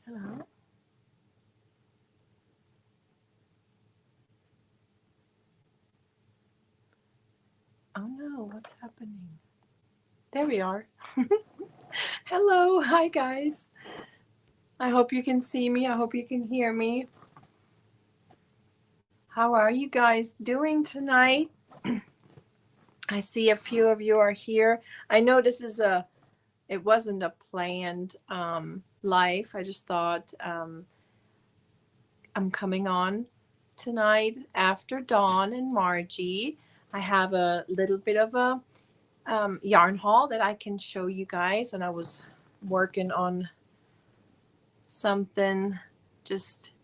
Hello. Oh no, what's happening? There we are. Hello. Hi, guys. I hope you can see me. I hope you can hear me. How are you guys doing tonight? I see a few of you are here. I know it wasn't a planned live. I just thought I'm coming on tonight after Dawn and Margie. I have a little bit of a yarn haul that I can show you guys, and I was working on something, just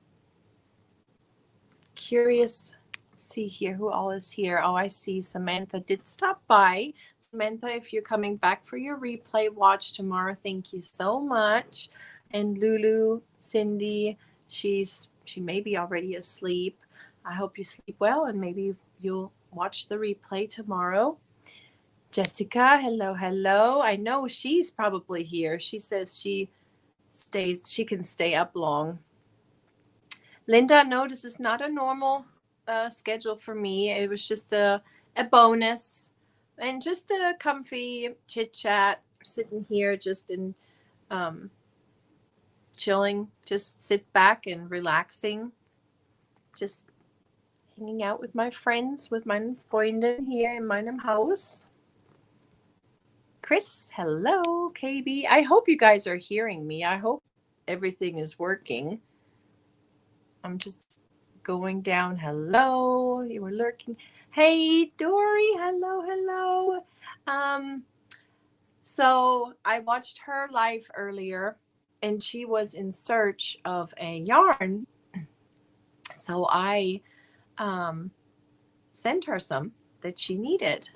curious. Let's see here who all is here. Oh, I see Samantha did stop by. Samantha, if you're coming back for your replay watch tomorrow, thank you so much. And Lulu, Cindy, she may be already asleep. I hope you sleep well, and maybe you'll watch the replay tomorrow. Jessica, hello. I know she's probably here. She says she can stay up long. Linda, no, this is not a normal schedule for me. It was just a bonus and just a comfy chit chat, sitting here just in chilling, just sit back and relaxing, just hanging out with my friends, with meinen Freunden here in meinem Haus. Chris, hello. KB, I hope you guys are hearing me. I hope everything is working. I'm just going down. Hello, you were lurking. Hey, Dory, hello. So I watched her live earlier, and she was in search of a yarn. So I sent her some that she needed.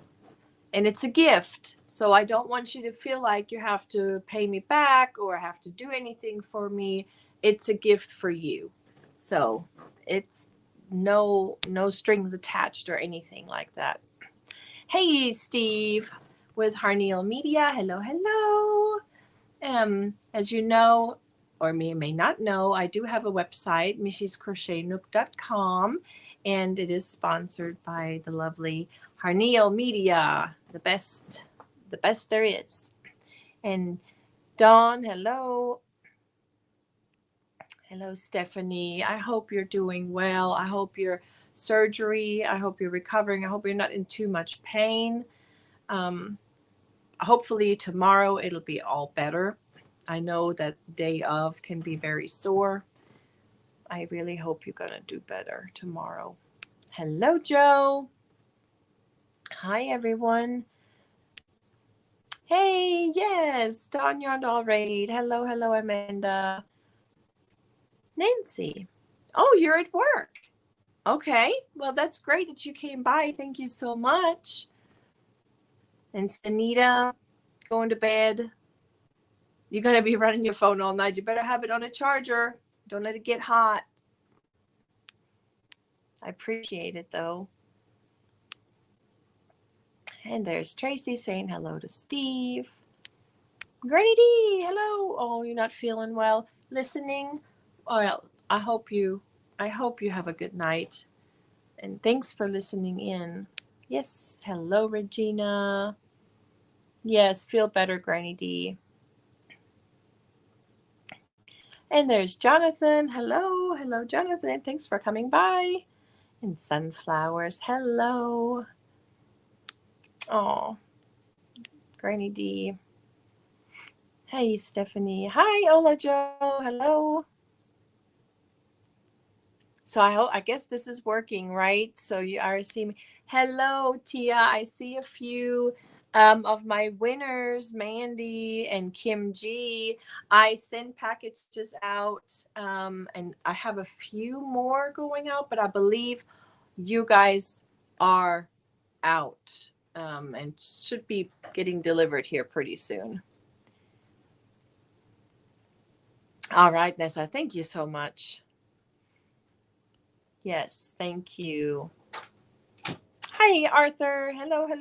And it's a gift. So I don't want you to feel like you have to pay me back or have to do anything for me. It's a gift for you. So it's no strings attached or anything like that. Hey, Steve with Harneal Media. Hello. As you know, or may not know, I do have a website, michiscrochetnook.com, and it is sponsored by the lovely Harneal Media, the best there is. And Dawn, hello. Hello, Stephanie. I hope you're doing well. I hope your surgery, I hope you're recovering. I hope you're not in too much pain. Hopefully tomorrow it'll be all better. I know that the day of can be very sore. I really hope you're going to do better tomorrow. Hello, Joe. Hi, everyone. Hey, yes, Dawn yarned already. Hello, Amanda. Nancy. Oh, you're at work. Okay, well, that's great that you came by. Thank you so much. And Sanita, going to bed. You're going to be running your phone all night. You better have it on a charger. Don't let it get hot. I appreciate it, though. And there's Tracy saying hello to Steve. Granny D, hello. Oh, you're not feeling well. Listening. Well, I hope you have a good night. And thanks for listening in. Yes, hello, Regina. Yes, feel better, Granny D. And there's Jonathan. Hello, Jonathan. Thanks for coming by. And Sunflowers. Hello. Oh, Granny D. Hey, Stephanie. Hi, Ola Joe. Hello. So I guess this is working, right? So you are seeing me. Hello, Tia. I see a few of my winners, Mandy and Kim G. I send packages out, and I have a few more going out, but I believe you guys are out and should be getting delivered here pretty soon. All right, Nessa, thank you so much. Yes, thank you. Hi, Arthur. Hello.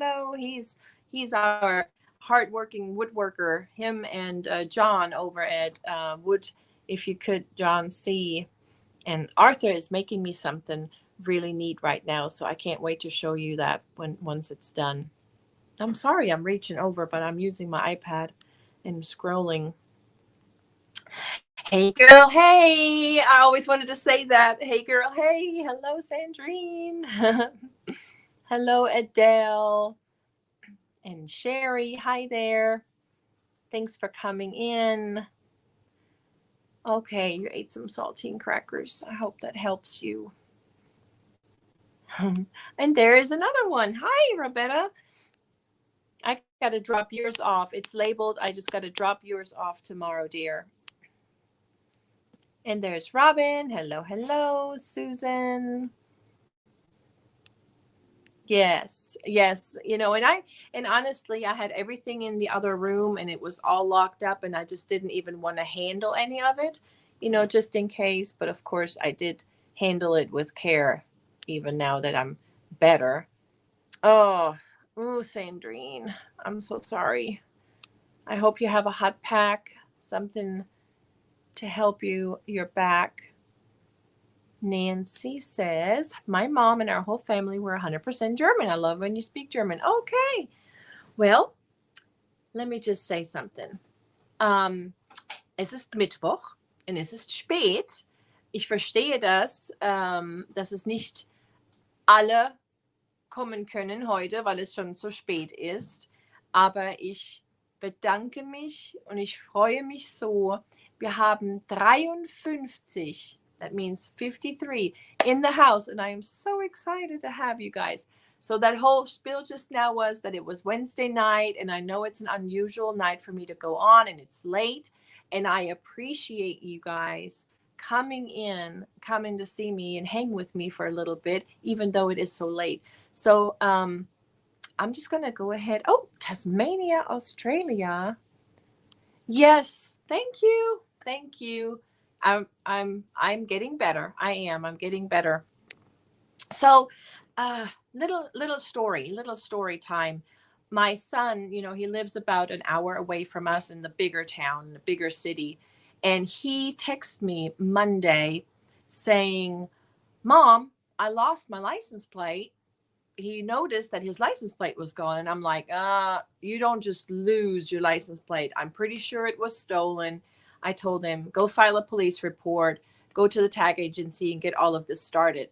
He's our hardworking woodworker. Him and John over at Wood if you could, John, see. And Arthur is making me something really neat right now, so I can't wait to show you that once it's done. I'm sorry I'm reaching over, but I'm using my iPad and scrolling. Hey girl, hey! I always wanted to say that. Hey girl, hey! Hello, Sandrine. Hello, Adele. And Sherry, hi there. Thanks for coming in. Okay, you ate some saltine crackers. I hope that helps you. And there is another one. Hi, Roberta. I got to drop yours off. It's labeled. I just got to drop yours off tomorrow, dear. And there's Robin. Hello, hello, Susan. Yes, yes. And honestly, I had everything in the other room and it was all locked up and I just didn't even want to handle any of it, just in case. But of course, I did handle it with care, even now that I'm better. Oh, Sandrine, I'm so sorry. I hope you have a hot pack, something to help your back. Nancy says, my mom and our whole family were 100% German. I love when you speak German. Okay. Well, let me just say something. Es ist Mittwoch und es ist spät. Ich verstehe das, dass es nicht alle kommen können heute, weil es schon so spät ist. Aber ich bedanke mich und ich freue mich so. Wir haben 53. That means 53 in the house. And I am so excited to have you guys. So that whole spiel just now was that it was Wednesday night. And I know it's an unusual night for me to go on and it's late. And I appreciate you guys coming to see me and hang with me for a little bit, even though it is so late. So I'm just going to go ahead. Oh, Tasmania, Australia. Yes. Thank you. Thank you. I'm getting better. I'm getting better. So, little story time. My son, he lives about an hour away from us in the bigger town, the bigger city. And he texted me Monday saying, Mom, I lost my license plate. He noticed that his license plate was gone. And I'm like, you don't just lose your license plate. I'm pretty sure it was stolen. I told him, go file a police report, go to the tag agency and get all of this started.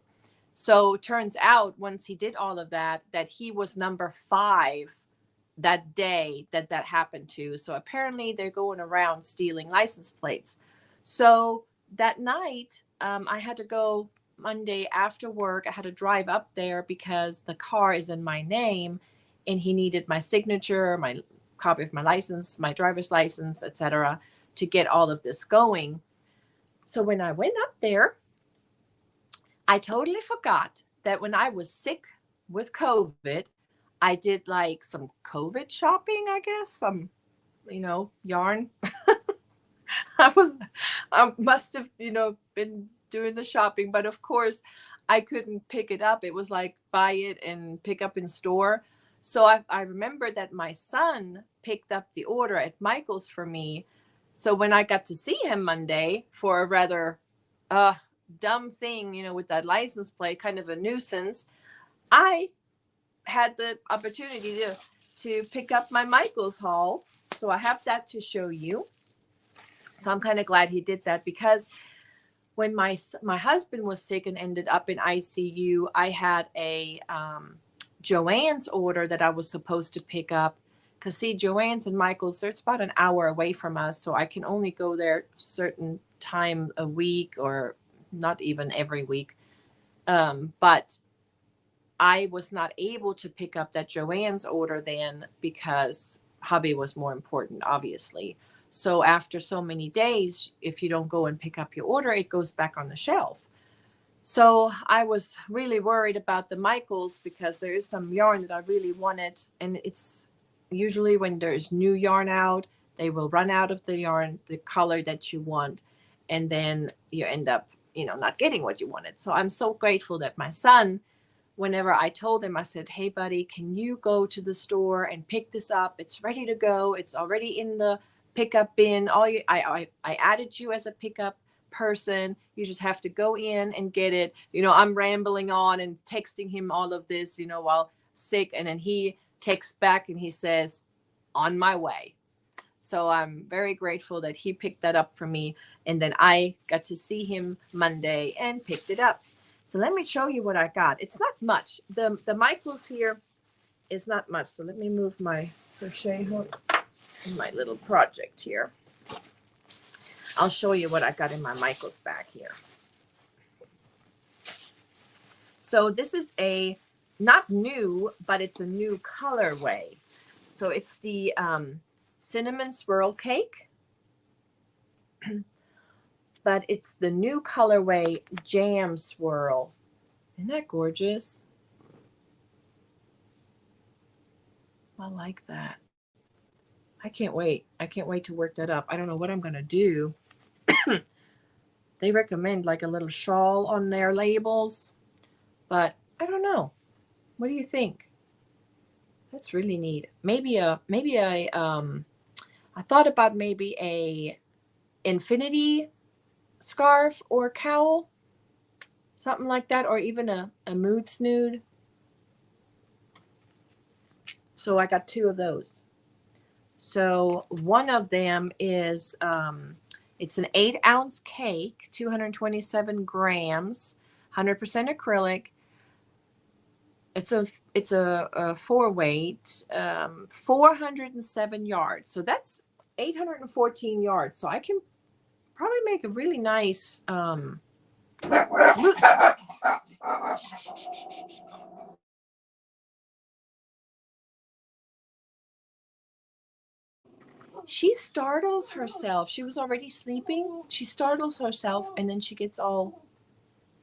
So turns out once he did all of that he was number 5 that day that happened to. So apparently they're going around stealing license plates. So that night, I had to go Monday after work. I had to drive up there because the car is in my name and he needed my signature, my copy of my license, my driver's license, etc., to get all of this going. So when I went up there, I totally forgot that when I was sick with COVID, I did like some COVID shopping, I guess, some, yarn. I must have, been doing the shopping, but of course I couldn't pick it up. It was like buy it and pick up in store. So I remember that my son picked up the order at Michael's for me. So when I got to see him Monday for a rather dumb thing, with that license plate, kind of a nuisance, I had the opportunity to pick up my Michael's haul. So I have that to show you. So I'm kind of glad he did that because when my husband was sick and ended up in ICU, I had a Joann's order that I was supposed to pick up. Because see, Joann's and Michael's, it's about an hour away from us. So I can only go there certain time a week or not even every week. But I was not able to pick up that Joann's order then because hubby was more important, obviously. So after so many days, if you don't go and pick up your order, it goes back on the shelf. So I was really worried about the Michaels because there is some yarn that I really wanted. And it's usually when there's new yarn out, they will run out of the yarn, the color that you want. And then you end up, not getting what you wanted. So I'm so grateful that my son, whenever I told him, I said, hey, buddy, can you go to the store and pick this up? It's ready to go. It's already in the pickup bin. I added you as a pickup person. You just have to go in and get it. You know, I'm rambling on and texting him all of this, you know, while sick. And then he texts back and he says, on my way. So I'm very grateful that he picked that up for me. And then I got to see him Monday and picked it up. So let me show you what I got. It's not much. The Michaels here is not much. So let me move my crochet hook and my little project here. I'll show you what I got in my Michaels bag here. So this is a, not new, but it's a new colorway. So it's the cinnamon swirl cake. But it's the new colorway jam swirl. Isn't that gorgeous? I like that. I can't wait. I can't wait to work that up. I don't know what I'm going to do. They recommend like a little shawl on their labels, but I don't know. What do you think? That's really neat. I thought about maybe a infinity scarf or cowl, something like that, or even a mood snood. So I got two of those. So one of them is it's an 8-ounce cake, 227 grams, 100% acrylic. It's a 4-weight, 407 yards. So that's 814 yards. So I can probably make a really nice She startles herself. She was already sleeping. She startles herself and then she gets all,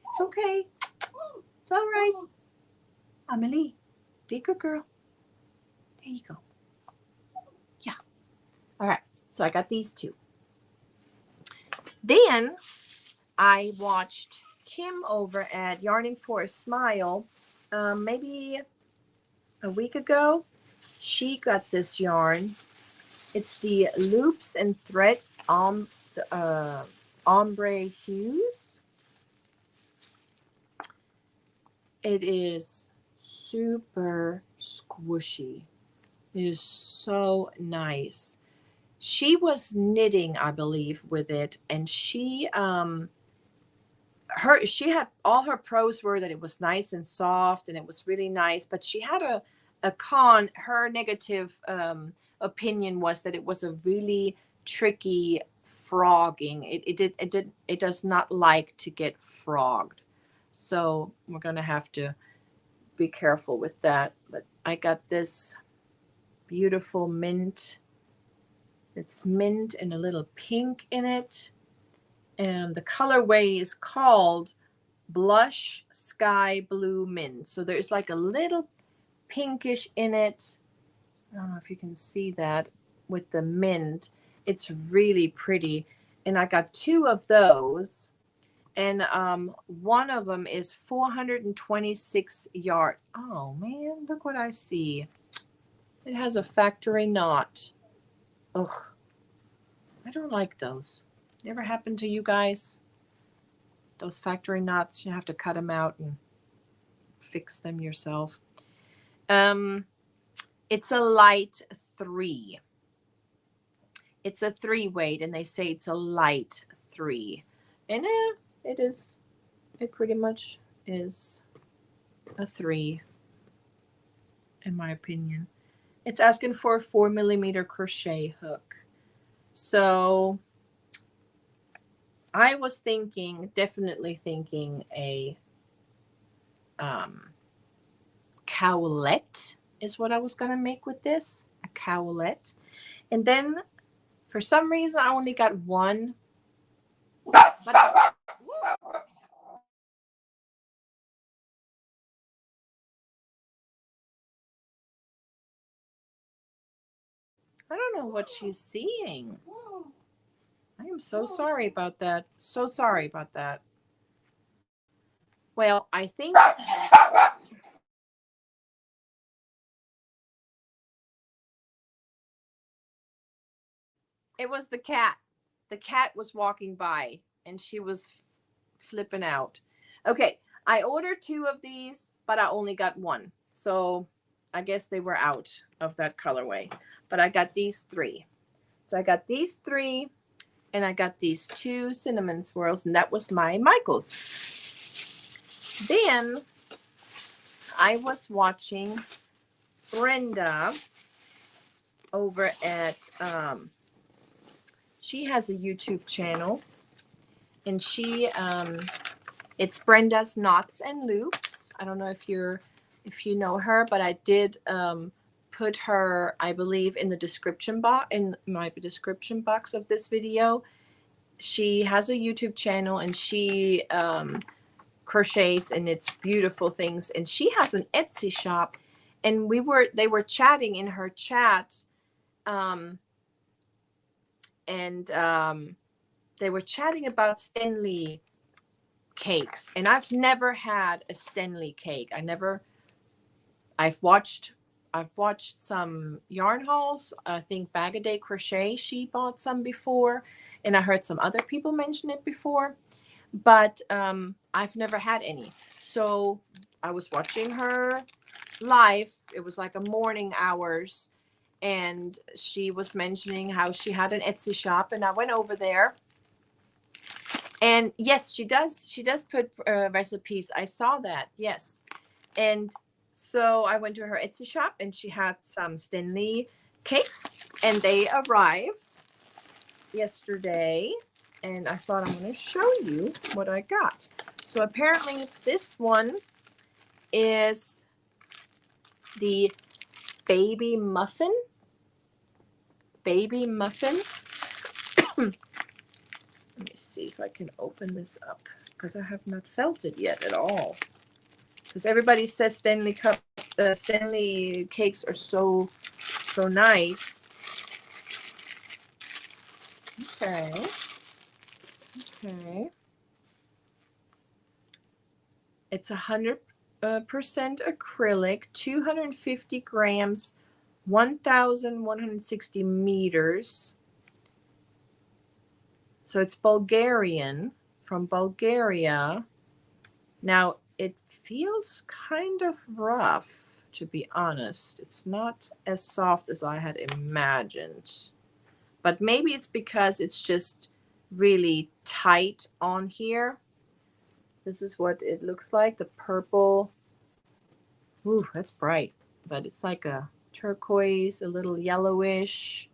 it's okay. It's all right. Amelie, be a good girl. There you go. Yeah. All right. So I got these two. Then I watched Kim over at Yarning for a Smile maybe a week ago. She got this yarn. It's the Loops and Thread Ombre Hues. It is super squishy. It is so nice. She was knitting, I believe, with it, and she had all her pros were that it was nice and soft and it was really nice, but she had a con. Her negative opinion was that it was a really tricky frogging. It does not like to get frogged. So we're going to have to be careful with that. But I got this beautiful mint. It's mint and a little pink in it. And the colorway is called Blush Sky Blue Mint. So there's like a little pinkish in it. I don't know if you can see that with the mint. It's really pretty. And I got two of those. And one of them is 426 yards. Oh, man, look what I see. It has a factory knot. Ugh, I don't like those. Never happened to you guys? Those factory knots, you have to cut them out and fix them yourself. It's a light 3. It's a 3-weight, and they say it's a light 3. And it is. It pretty much is a 3, in my opinion. It's asking for a 4mm crochet hook. So I was definitely thinking a cowlet is what I was going to make with this. A cowlet. And then for some reason I only got one. But I don't know what she's seeing. I am so sorry about that. So sorry about that. Well, I think It was the cat. The cat was walking by and she was flipping out. Okay, I ordered 2 of these, but I only got 1. So I guess they were out of that colorway. But I got these 3. So I got these 3 and I got these 2 cinnamon swirls, and that was my Michael's. Then I was watching Brenda over at she has a YouTube channel, and she it's Brenda's Knots and Loops. I don't know if you know her, but I did put her, I believe, in the description box, in my description box of this video. She has a YouTube channel, and she crochets, and it's beautiful things. And she has an Etsy shop, and they were chatting in her chat, they were chatting about Stanley cakes, and I've never had a Stanley cake. I've watched some yarn hauls. I think Bag a Day Crochet, she bought some before, and I heard some other people mention it before, but I've never had any. So I was watching her live. It was like a morning hours, and she was mentioning how she had an Etsy shop, and I went over there. And yes, she does put recipes. I saw that, yes. And so I went to her Etsy shop, and she had some Stanley cakes, and they arrived yesterday. And I thought I'm going to show you what I got. So apparently this one is the baby muffin. Baby muffin. Let me see if I can open this up, because I have not felt it yet at all. Because everybody says Stanley cakes are so nice. Okay. It's 100% acrylic, 250 grams, 1,160 meters. So it's Bulgarian, from Bulgaria. Now, it feels kind of rough, to be honest. It's not as soft as I had imagined. But maybe it's because it's just really tight on here. This is what it looks like, the purple. Ooh, that's bright. But it's like a turquoise, a little yellowish.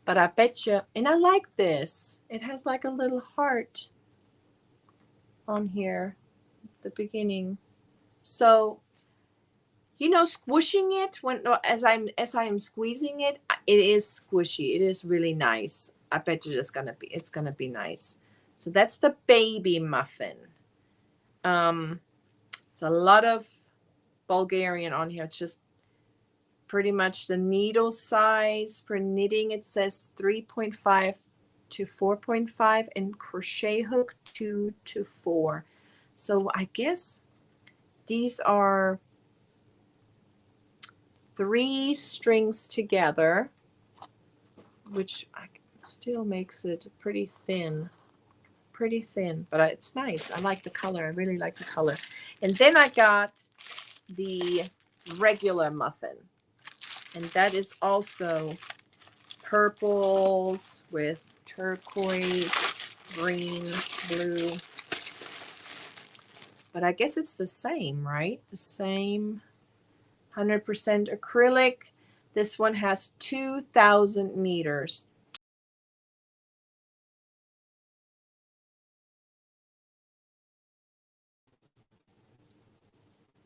But I bet you, and I like this. It has like a little heart on here at the beginning. So, you know, squishing it as I'm squeezing it, it is squishy. It is really nice. I bet you it's gonna be nice. So that's the baby muffin. It's a lot of Bulgarian on here. It's just pretty much the needle size for knitting. It says 3.5 to 4.5, and crochet hook 2 to 4. So I guess these are 3 strings together, which still makes it pretty thin, but it's nice. I like the color. I really like the color. And then I got the regular muffin, and that is also purples with turquoise, green, blue. But I guess it's the same, right? The same 100% acrylic. This one has 2,000 meters.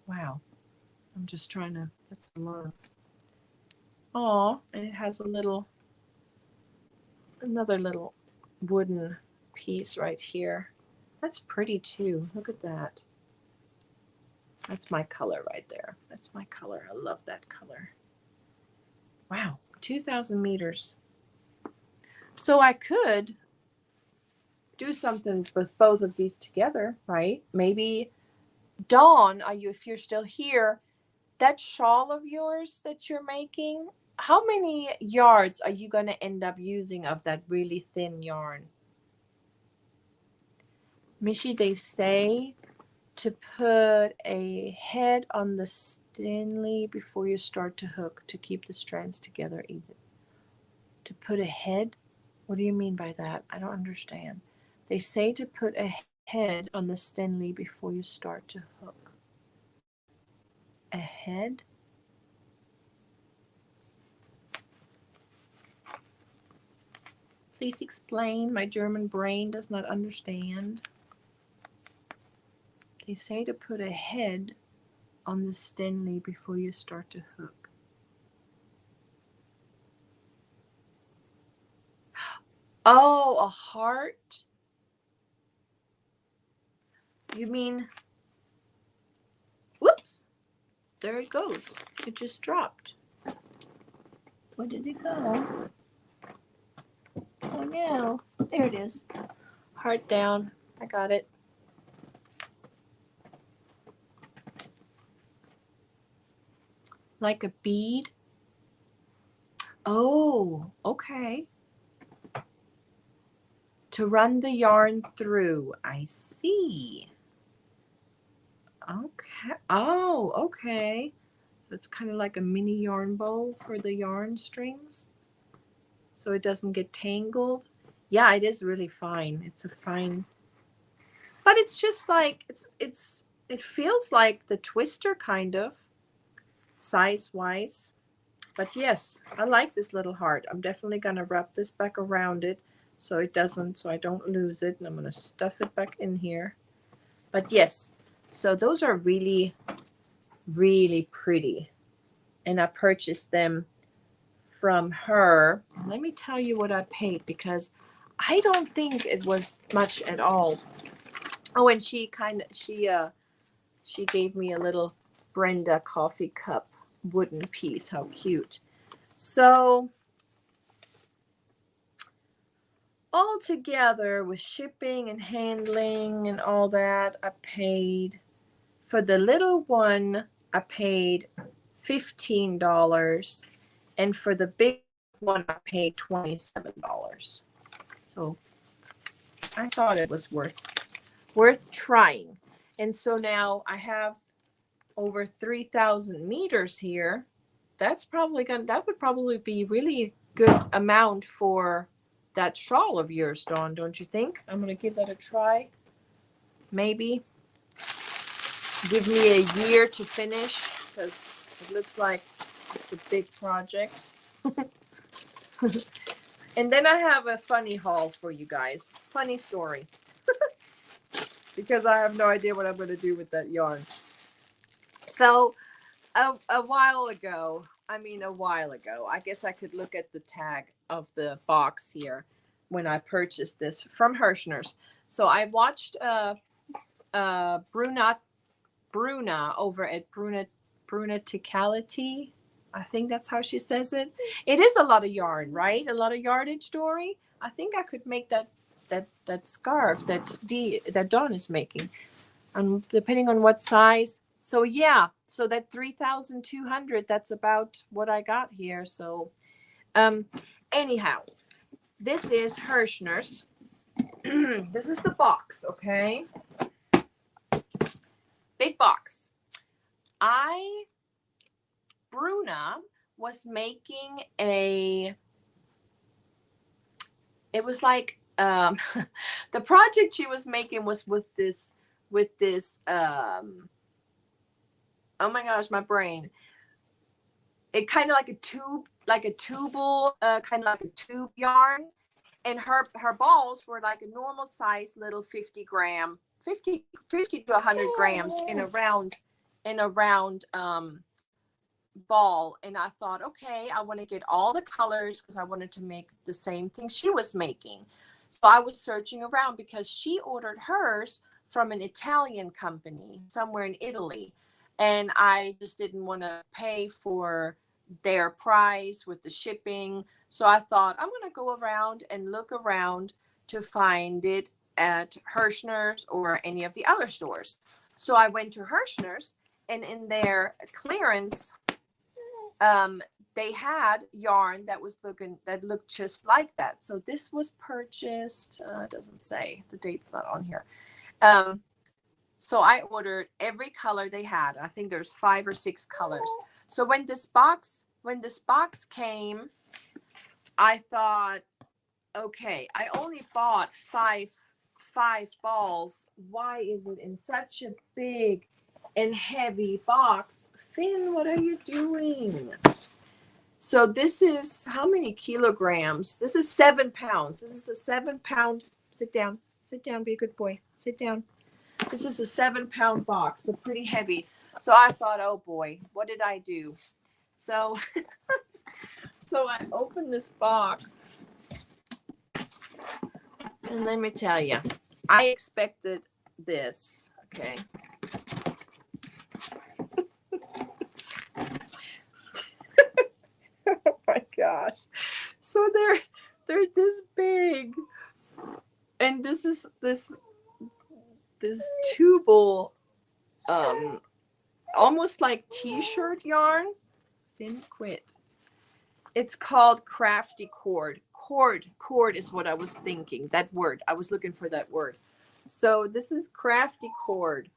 Wow. I'm just trying to, that's a lot. Oh, and it has another little wooden piece right here. That's pretty too. Look at that. That's my color right there. That's my color. I love that color. Wow, 2,000 meters. So I could do something with both of these together, right? Maybe Dawn, if you're still here, that shawl of yours that you're making, how many yards are you going to end up using of that really thin yarn? Michi, they say to put a head on the Stanley before you start to hook to keep the strands together even. To put a head? What do you mean by that? I don't understand. They say to put a head on the Stanley before you start to hook. A head? Please explain. My German brain does not understand. They say to put a head on the Stanley before you start to hook. Oh, a heart? You mean, whoops, there it goes. It just dropped. Where did it go? Oh no, there it is. Heart down. I got it. Like a bead? Oh, okay. To run the yarn through. I see. Okay. Oh, okay. So it's kind of like a mini yarn bowl for the yarn strings, so it doesn't get tangled. Yeah, it is really fine. It's a fine, but it's just like it feels like the twister kind of size wise. But yes, I like this little heart. I'm definitely gonna wrap this back around it so it doesn't, so I don't lose it, and I'm gonna stuff it back in here. But yes, so those are really, really pretty, and I purchased them from her. Let me tell you what I paid, because I don't think it was much at all. Oh, and she gave me a little Brenda coffee cup wooden piece. How cute. So all together with shipping and handling and all that, I paid, for the little one, I paid $15, and for the big one, I paid $27. So I thought it was worth trying. And so now I have over 3,000 meters here. That would probably be really good amount for that shawl of yours, Dawn, don't you think? I'm gonna give that a try. Maybe give me a year to finish, because it looks like it's a big project. And then I have a funny haul for you guys. Funny story. Because I have no idea what I'm going to do with that yarn. So a while ago, I guess I could look at the tag of the box here when I purchased this from Hirschner's. So I watched Bruna over at Brunaticality. I think that's how she says it. It is a lot of yarn, right? A lot of yardage, Dory. I think I could make that scarf that Dawn is making, and depending on what size. So yeah, so that 3,200, that's about what I got here. So anyhow, this is Hirschner's. This is the box, okay? Big box. Bruna was making it was like the project she was making was with this oh my gosh, my brain. It kind of like a tubal, kind of like a tube yarn, and her balls were like a normal size little 50 to 100 grams in a round ball. And I thought, okay, I want to get all the colors because I wanted to make the same thing she was making. So I was searching around because she ordered hers from an Italian company somewhere in Italy, and I just didn't want to pay for their price with the shipping. So I thought, I'm going to go around and look around to find it at Hirschner's or any of the other stores. So I went to Hirschner's, and in their clearance, they had yarn that looked just like that. So this was purchased, it doesn't say, the date's not on here. So I ordered every color they had. I think there's 5 or 6 colors. So when this box came, I thought, okay, I only bought five balls. Why is it in such a big and heavy box? Finn, what are you doing? So this is how many kilograms? This is 7 pounds. This is a 7 pound. Sit down, be a good boy. Sit down. This is a 7 pound box, so pretty heavy. So I thought, oh boy, what did I do? So, so I opened this box, and let me tell you, I expected this. Okay. Oh my gosh. So they're this big, and this is this tubal, almost like t-shirt yarn. Finn, quit. It's called crafty cord. Cord is what I was thinking. That word. I was looking for that word. So this is crafty cord,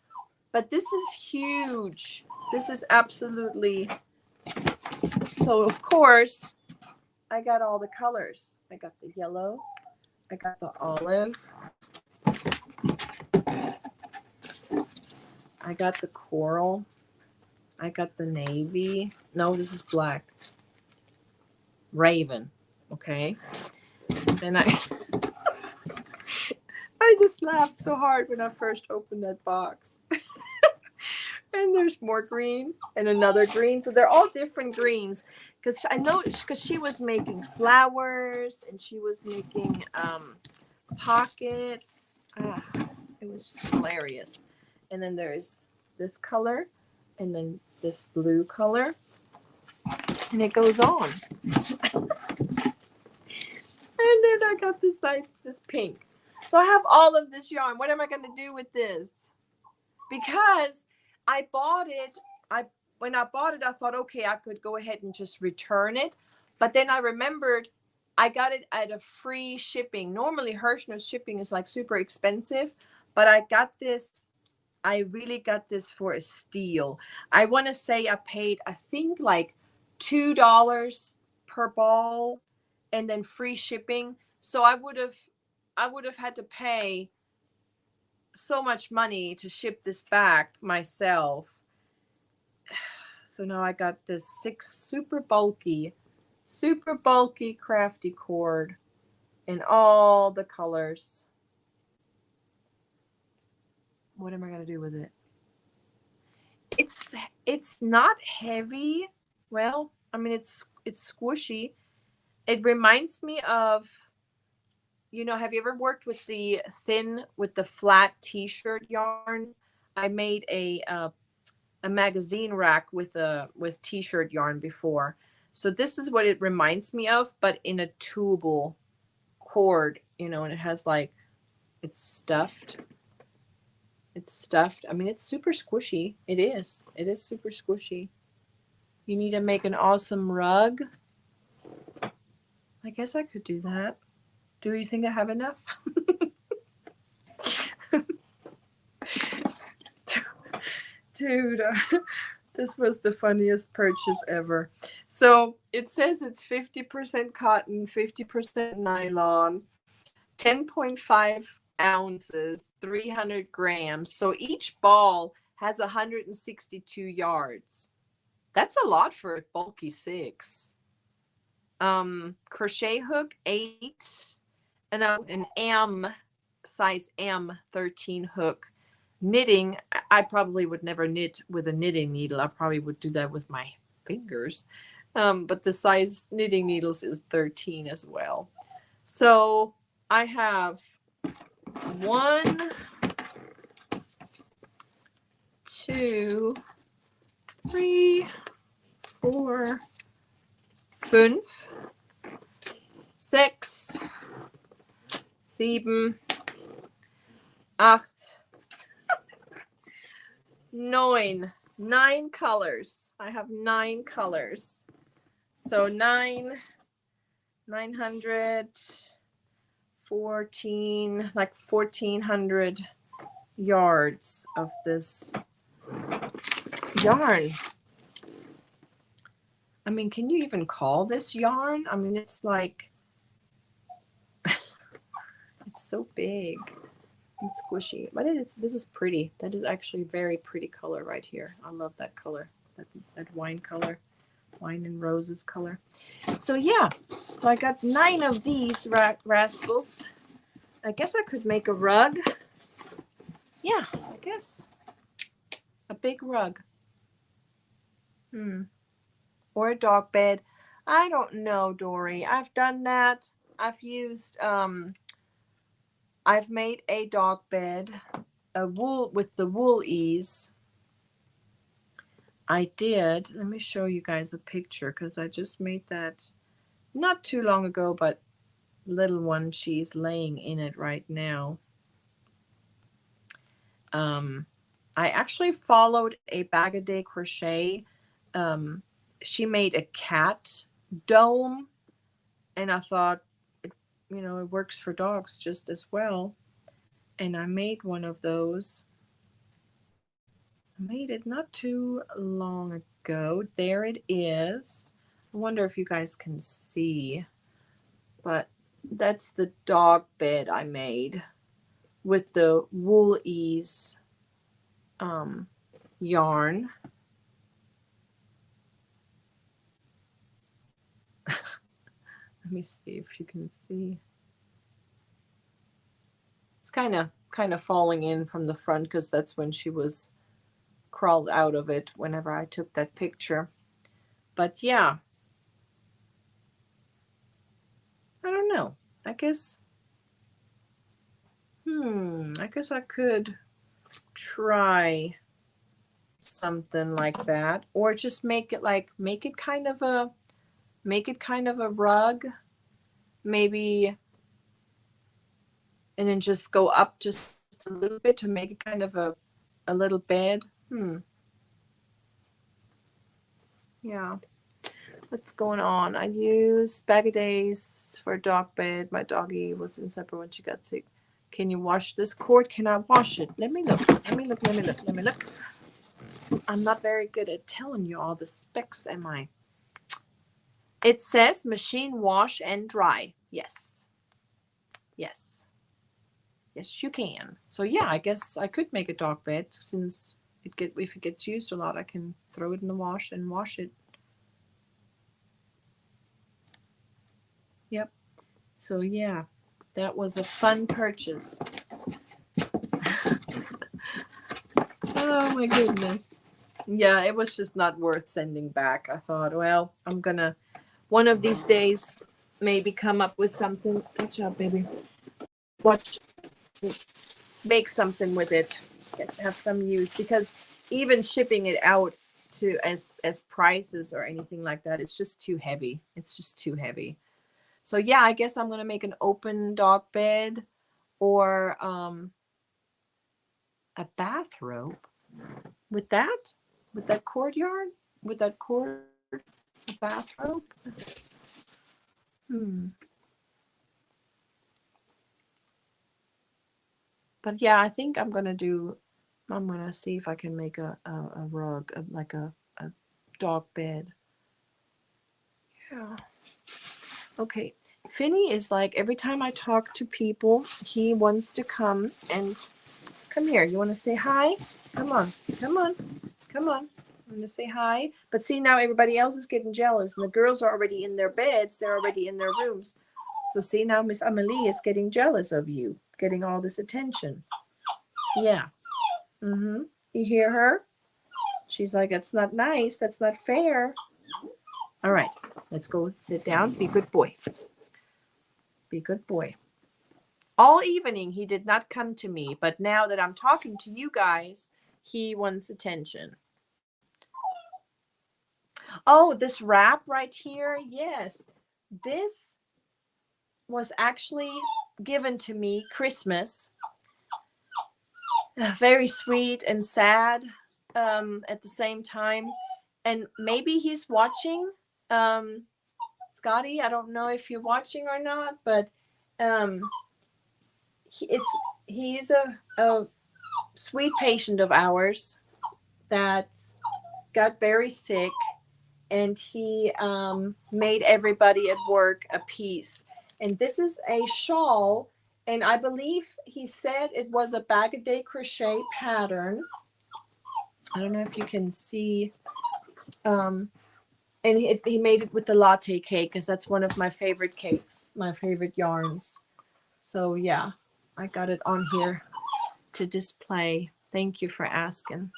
but this is huge. This is absolutely. So of course, I got all the colors. I got the yellow. I got the olive. I got the coral. I got the navy. No, this is black. Raven. Okay. Then I just laughed so hard when I first opened that box. And there's more green and another green. So they're all different greens. Because I know, because she was making flowers and she was making pockets. It was just hilarious. And then there's this color and then this blue color. And it goes on. And then I got this pink. So I have all of this yarn. What am I going to do with this? Because I bought it. When I bought it, I thought, okay, I could go ahead and just return it. But then I remembered I got it at a free shipping. Normally, Hirschner's shipping is like super expensive. But I got this. I really got this for a steal. I want to say I paid, I think, like $2 per ball and then free shipping. So I would have had to pay so much money to ship this back myself. So now I got this super bulky crafty cord in all the colors. What am I going to do with it? It's not heavy. Well, I mean, it's squishy. It reminds me of, have you ever worked with the flat t-shirt yarn? I made a magazine rack with t-shirt yarn before. So this is what it reminds me of, but in a tubal cord, and it has it's stuffed. It's stuffed. I mean, it's super squishy. It is super squishy. You need to make an awesome rug. I guess I could do that. Do you think I have enough? Dude, this was the funniest purchase ever. So it says it's 50% cotton, 50% nylon, 10.5 ounces, 300 grams. So each ball has 162 yards. That's a lot for a bulky 6. Crochet hook 8, and an M, size M 13 hook. Knitting, I probably would never knit with a knitting needle. I probably would do that with my fingers. But the size knitting needles is 13 as well. So I have 1, 2, 3, 4, 5, 6, 7, 8, 9 colors. I have 9 colors. So 900, 14, like 1400 yards of this yarn. I mean, can you even call this yarn? I mean, it's like, it's so big. It's squishy, but this is pretty. That is actually a very pretty color right here. I love that color, that wine color, wine and roses color. So yeah, so I got 9 of these rascals. I guess I could make a rug. Yeah, I guess a big rug. Or a dog bed. I don't know, Dory. I've done that. I've used I've made a dog bed, a wool with the wool ease. I did. Let me show you guys a picture because I just made that not too long ago, but little one, she's laying in it right now. I actually followed a Bag a Day Crochet. She made a cat dome, and I thought, you know, it works for dogs just as well. And I made one of those. I made it not too long ago. There it is. I wonder if you guys can see, but that's the dog bed I made with the wool ease yarn. Let me see if you can see. It's kind of falling in from the front because that's when she was crawled out of it whenever I took that picture. But yeah, I don't know. I guess I guess I could try something like that, or just make it kind of a rug, maybe, and then just go up just a little bit to make it kind of a little bed. Yeah. What's going on? I used Bag a Days for a dog bed. My doggie was in supper when she got sick. Can you wash this cord? Can I wash it? Let me look. I'm not very good at telling you all the specs, am I? It says machine wash and dry. Yes. Yes. Yes, you can. So yeah, I guess I could make a dog bed since if it gets used a lot, I can throw it in the wash and wash it. Yep. So yeah, that was a fun purchase. Oh my goodness. Yeah, it was just not worth sending back. I thought, well, I'm gonna one of these days maybe come up with something. Good job, baby. Make something with it. Have some use, because even shipping it out to as prices or anything like that, it's just too heavy. It's just too heavy. So yeah, I guess I'm gonna make an open dog bed or a bathrobe with that cord yarn, with that cord bathrobe. But yeah, I think I'm gonna see if I can make a rug, like a dog bed. Yeah. Okay. Finny is like, every time I talk to people, he wants to come here. You want to say hi? Come on. I'm going to say hi. But see, now everybody else is getting jealous, and the girls are already in their beds. They're already in their rooms. So see, now Miss Amelie is getting jealous of you, getting all this attention. Yeah. You hear her? She's like, that's not nice. That's not fair. All right. Let's go sit down. Be a good boy. Be a good boy. All evening, he did not come to me, but now that I'm talking to you guys, he wants attention. Oh, this wrap right here. Yes. This was actually given to me Christmas. Very sweet and sad at the same time. And maybe he's watching. Scotty, I don't know if you're watching or not, but he's a sweet patient of ours that got very sick, and he made everybody at work a piece. And this is a shawl, and I believe he said it was a bag-a-day crochet pattern. I don't know if you can see. And he made it with the latte cake, because that's one of my favorite cakes, my favorite yarns. So yeah, I got it on here to display. Thank you for asking.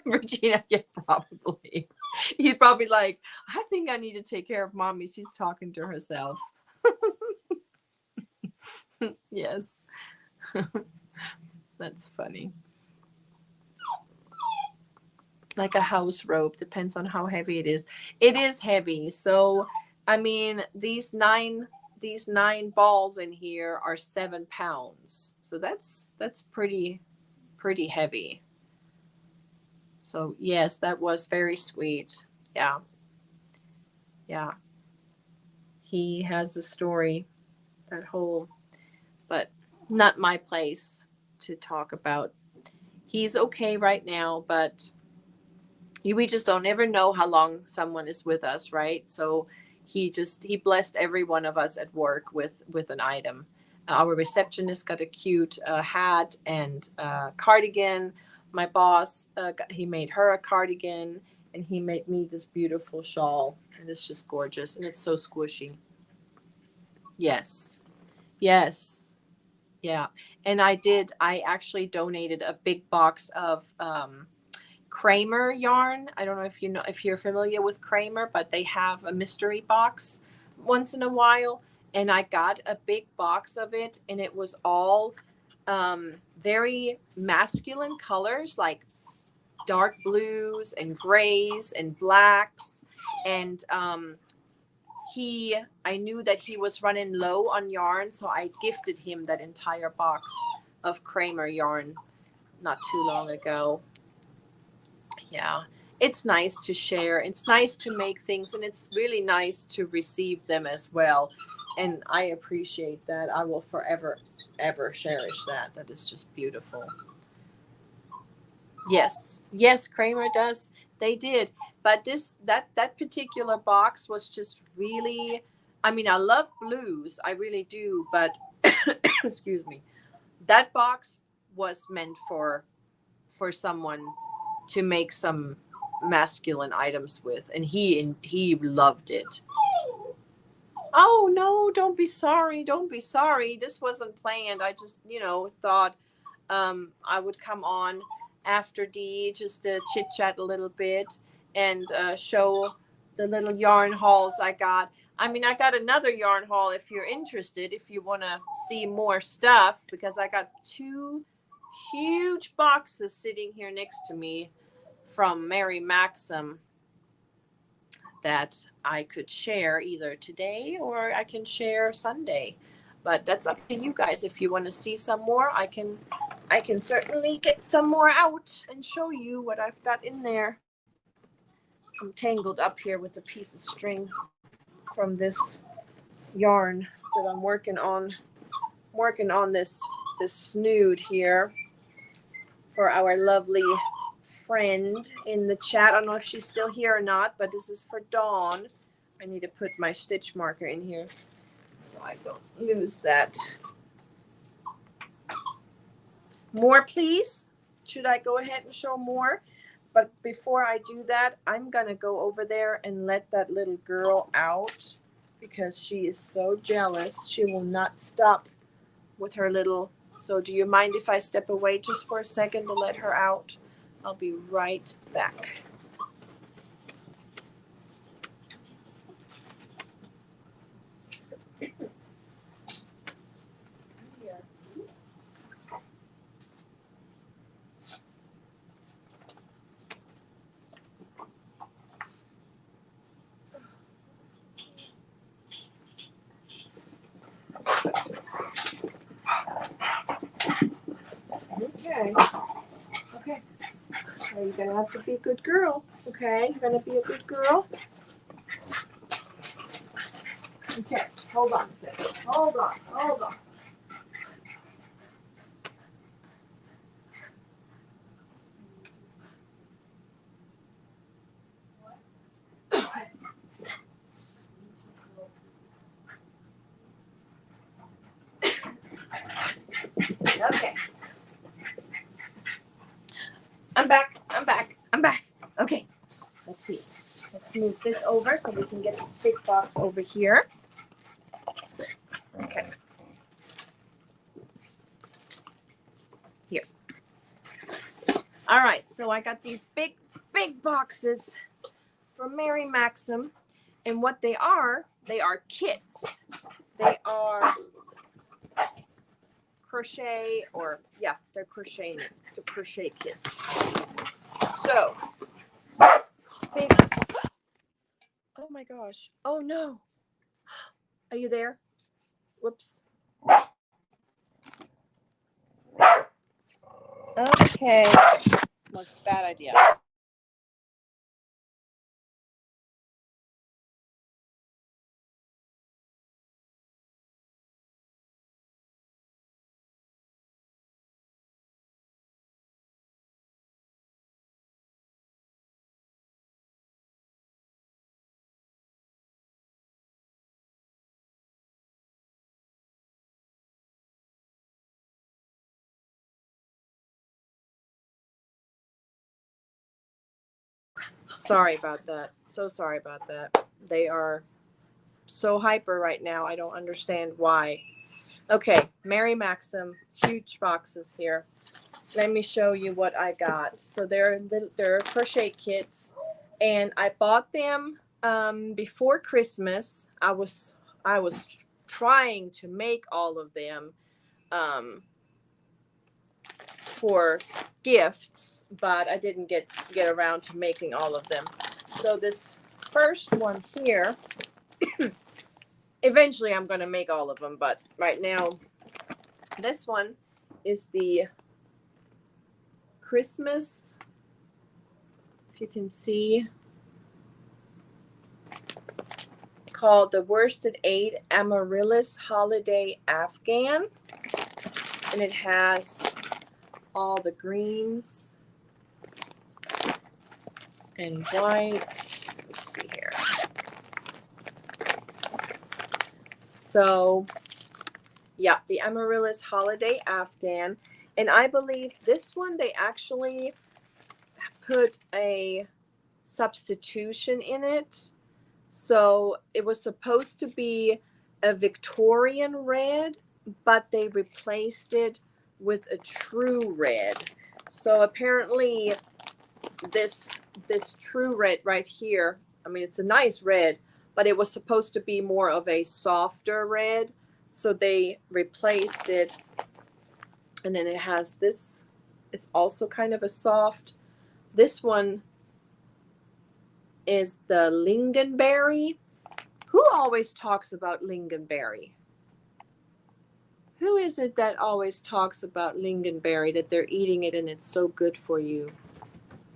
Regina, yeah, probably. You'd probably like, I think I need to take care of mommy. She's talking to herself. Yes. That's funny. Like a house rope, depends on how heavy it is. It is heavy. So, I mean, these nine balls in here are 7 pounds. So that's pretty heavy. So yes, that was very sweet. Yeah. Yeah. He has a story, that whole, but not my place to talk about. He's okay right now, but we just don't ever know how long someone is with us, right? So he blessed every one of us at work with an item. Our receptionist got a cute hat and cardigan. My boss, he made her a cardigan, and he made me this beautiful shawl. And it's just gorgeous, and it's so squishy. Yes. Yes. Yeah. And I actually donated a big box of Kramer yarn. I don't know if you're familiar with Kramer, but they have a mystery box once in a while. And I got a big box of it, and it was all very masculine colors, like dark blues and grays and blacks. And I knew that he was running low on yarn, so I gifted him that entire box of Kramer yarn not too long ago. Yeah, it's nice to share. It's nice to make things, and it's really nice to receive them as well. And I appreciate that. I will forever, ever cherish that. That is just beautiful. Yes, yes, Kramer does. They did, but that particular box was just really. I mean, I love blues, I really do, but excuse me, that box was meant for someone to make some masculine items with, and he loved it. Oh no, don't be sorry. Don't be sorry. This wasn't planned. I just, thought I would come on after Dee just to chit chat a little bit and show the little yarn hauls I got. I mean, I got another yarn haul if you're interested, if you want to see more stuff, because I got 2 huge boxes sitting here next to me from Mary Maxim that I could share either today or I can share Sunday. But that's up to you guys. If you want to see some more, I can certainly get some more out and show you what I've got in there. I'm tangled up here with a piece of string from this yarn that I'm working on this snood here for our lovely friend in the chat. I don't know if she's still here or not, but this is for Dawn. I need to put my stitch marker in here so I don't lose that. More, please. Should I go ahead and show more? But before I do that, I'm gonna go over there and let that little girl out because she is so jealous. She will not stop with her little. So do you mind if I step away just for a second to let her out? I'll be right back. Okay. So you're gonna have to be a good girl. Okay, you're gonna be a good girl. Hold on a second. Hold on. Okay. I'm back. Okay. Let's see. Let's move this over so we can get this big box over here. Okay. Here. All right. So I got these big boxes from Mary Maxim. And what they are kits. They are crochet they're crochet kits. So, big. Oh my gosh. Oh no. Are you there? Whoops. Okay. Was a bad idea. Sorry about that. So sorry about that. They are so hyper right now. I don't understand why. Okay, Mary Maxim, huge boxes here. Let me show you what I got. So they're crochet kits, and I bought them before Christmas. I was trying to make all of them for gifts, but I didn't get around to making all of them. So this first one here, eventually I'm going to make all of them, but right now this one is the Christmas, if you can see, called the Worsted Aid Amaryllis Holiday Afghan, and it has all the greens and white. Let's see here. So, yeah, the Amaryllis Holiday Afghan. And I believe this one, they actually put a substitution in it. So it was supposed to be a Victorian red, but they replaced it with a true red. So apparently this true red right here, I mean, it's a nice red, but it was supposed to be more of a softer red. So they replaced it. And then it has this, it's also kind of a soft. This one is the lingonberry. Who always talks about lingonberry? Who is it that always talks about lingonberry, that they're eating it and it's so good for you?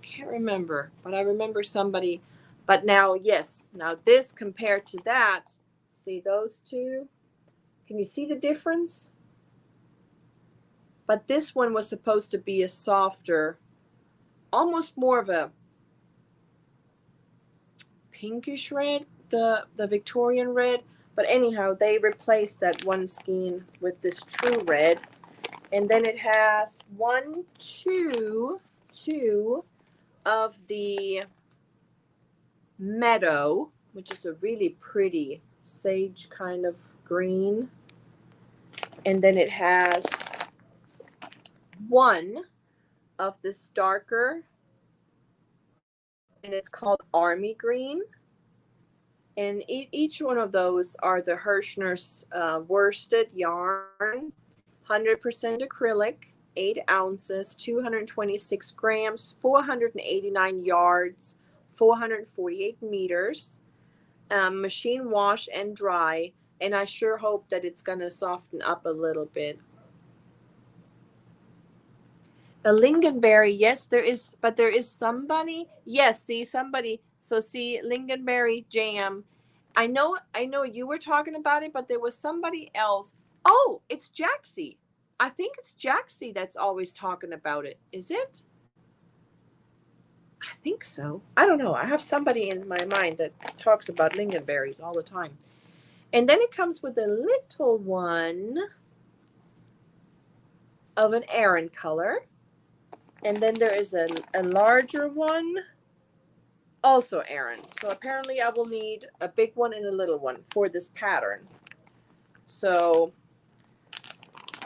Can't remember, but I remember somebody. But now, yes, now this compared to that, see those two? Can you see the difference? But this one was supposed to be a softer, almost more of a pinkish red, the Victorian red. But anyhow, they replaced that one skein with this true red. And then it has two of the meadow, which is a really pretty sage kind of green. And then it has one of this darker, and it's called Army Green. And each one of those are the Hirschner's worsted yarn, 100% acrylic, 8 ounces, 226 grams, 489 yards, 448 meters, machine wash and dry. And I sure hope that it's going to soften up a little bit. A lingonberry, yes, there is, but there is somebody, yes, see, somebody, so see, lingonberry jam, I know you were talking about it, but there was somebody else. Oh, it's Jaxie. I think it's Jaxie that's always talking about it. Is it? I think so. I don't know. I have somebody in my mind that talks about lingonberries all the time. And then it comes with a little one of an Aran color. And then there is a larger one, also Aran. So apparently I will need a big one and a little one for this pattern. So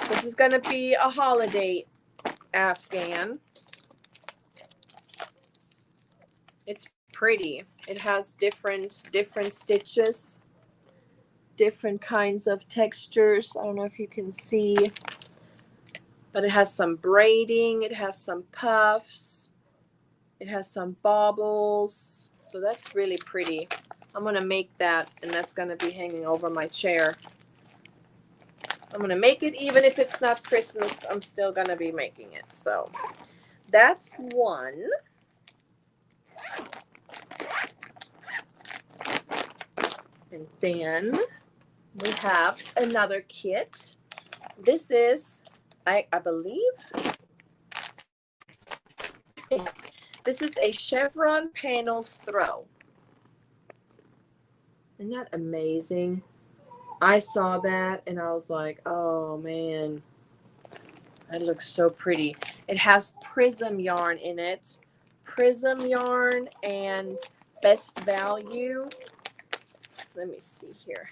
this is going to be a holiday Afghan. It's pretty. It has different stitches, different kinds of textures. I don't know if you can see, but it has some braiding, it has some puffs, it has some baubles. So that's really pretty. I'm going to make that, and that's going to be hanging over my chair. I'm going to make it even if it's not Christmas. I'm still going to be making it. So that's one. And then we have another kit. This is, I believe, this is a chevron panels throw. Isn't that amazing? I saw that and I was like, oh man, that looks so pretty. It has prism yarn in it. Prism yarn and best value. Let me see here.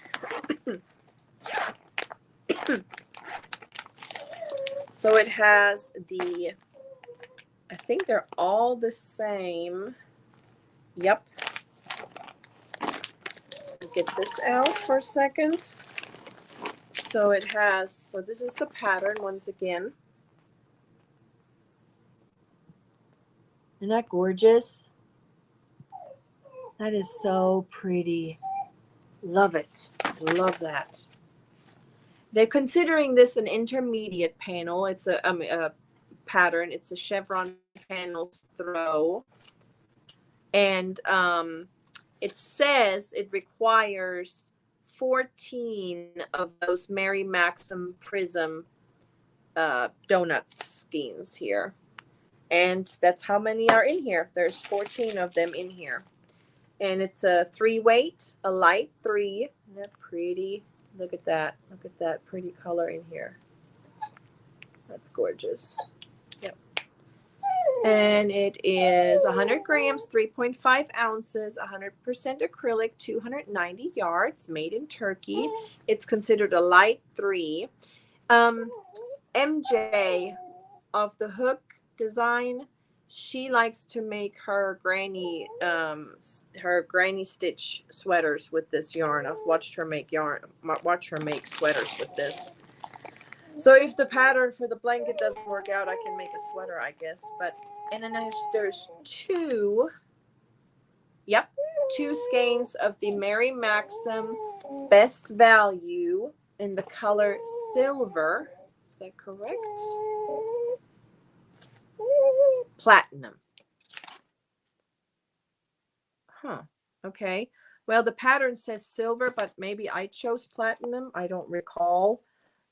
So it has the, I think they're all the same. Yep. Get this out for a second. So it has, so this is the pattern once again. Isn't that gorgeous? That is so pretty. Love it. Love that. They're considering this an intermediate panel. It's a pattern. It's a chevron panels throw. And it says it requires 14 of those Mary Maxim Prism donut schemes here. And that's how many are in here. There's 14 of them in here. And it's a 3-weight, a light 3. Isn't that pretty? Look at that. Look at that pretty color in here. That's gorgeous. Yep. And it is 100 grams, 3.5 ounces, 100% acrylic, 290 yards, made in Turkey. It's considered a light 3. MJ of the Hook design, she likes to make her granny stitch sweaters with this yarn. I've watched her make sweaters with this. So if the pattern for the blanket doesn't work out, I can make a sweater, I guess. But and then there's two skeins of the Mary Maxim Best Value in the color silver. Is that correct? Platinum. Huh. Okay. Well, the pattern says silver, but maybe I chose platinum. I don't recall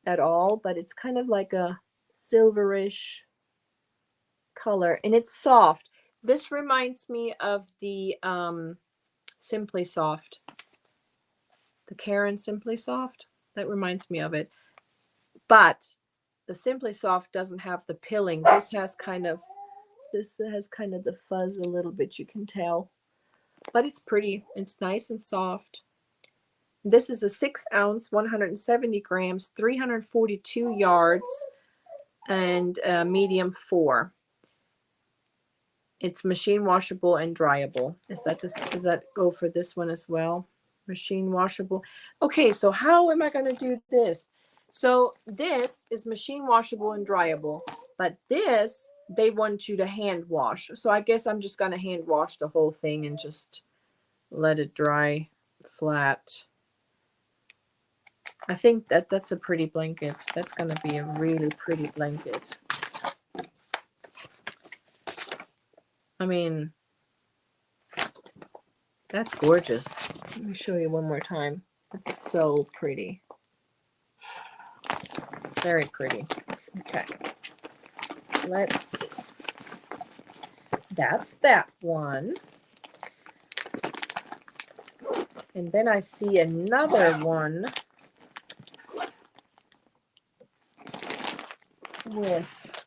at all, but it's kind of like a silverish color, and it's soft. This reminds me of the Simply Soft, the Karen Simply Soft. That reminds me of it, but the Simply Soft doesn't have the pilling. This has kind of the fuzz a little bit, you can tell, but it's pretty. It's nice and soft. This is a 6 ounce, 170 grams, 342 yards, and medium 4. It's machine washable and dryable. Does that go for this one as well? Machine washable. Okay, so how am I going to do this? So this is machine washable and dryable, but this they want you to hand wash. So I guess I'm just going to hand wash the whole thing and just let it dry flat. I think that's a pretty blanket. That's going to be a really pretty blanket. I mean, That's gorgeous. Let me show you one more time. It's so pretty. Very pretty. Okay. Let's see. That's that one. And then I see another one with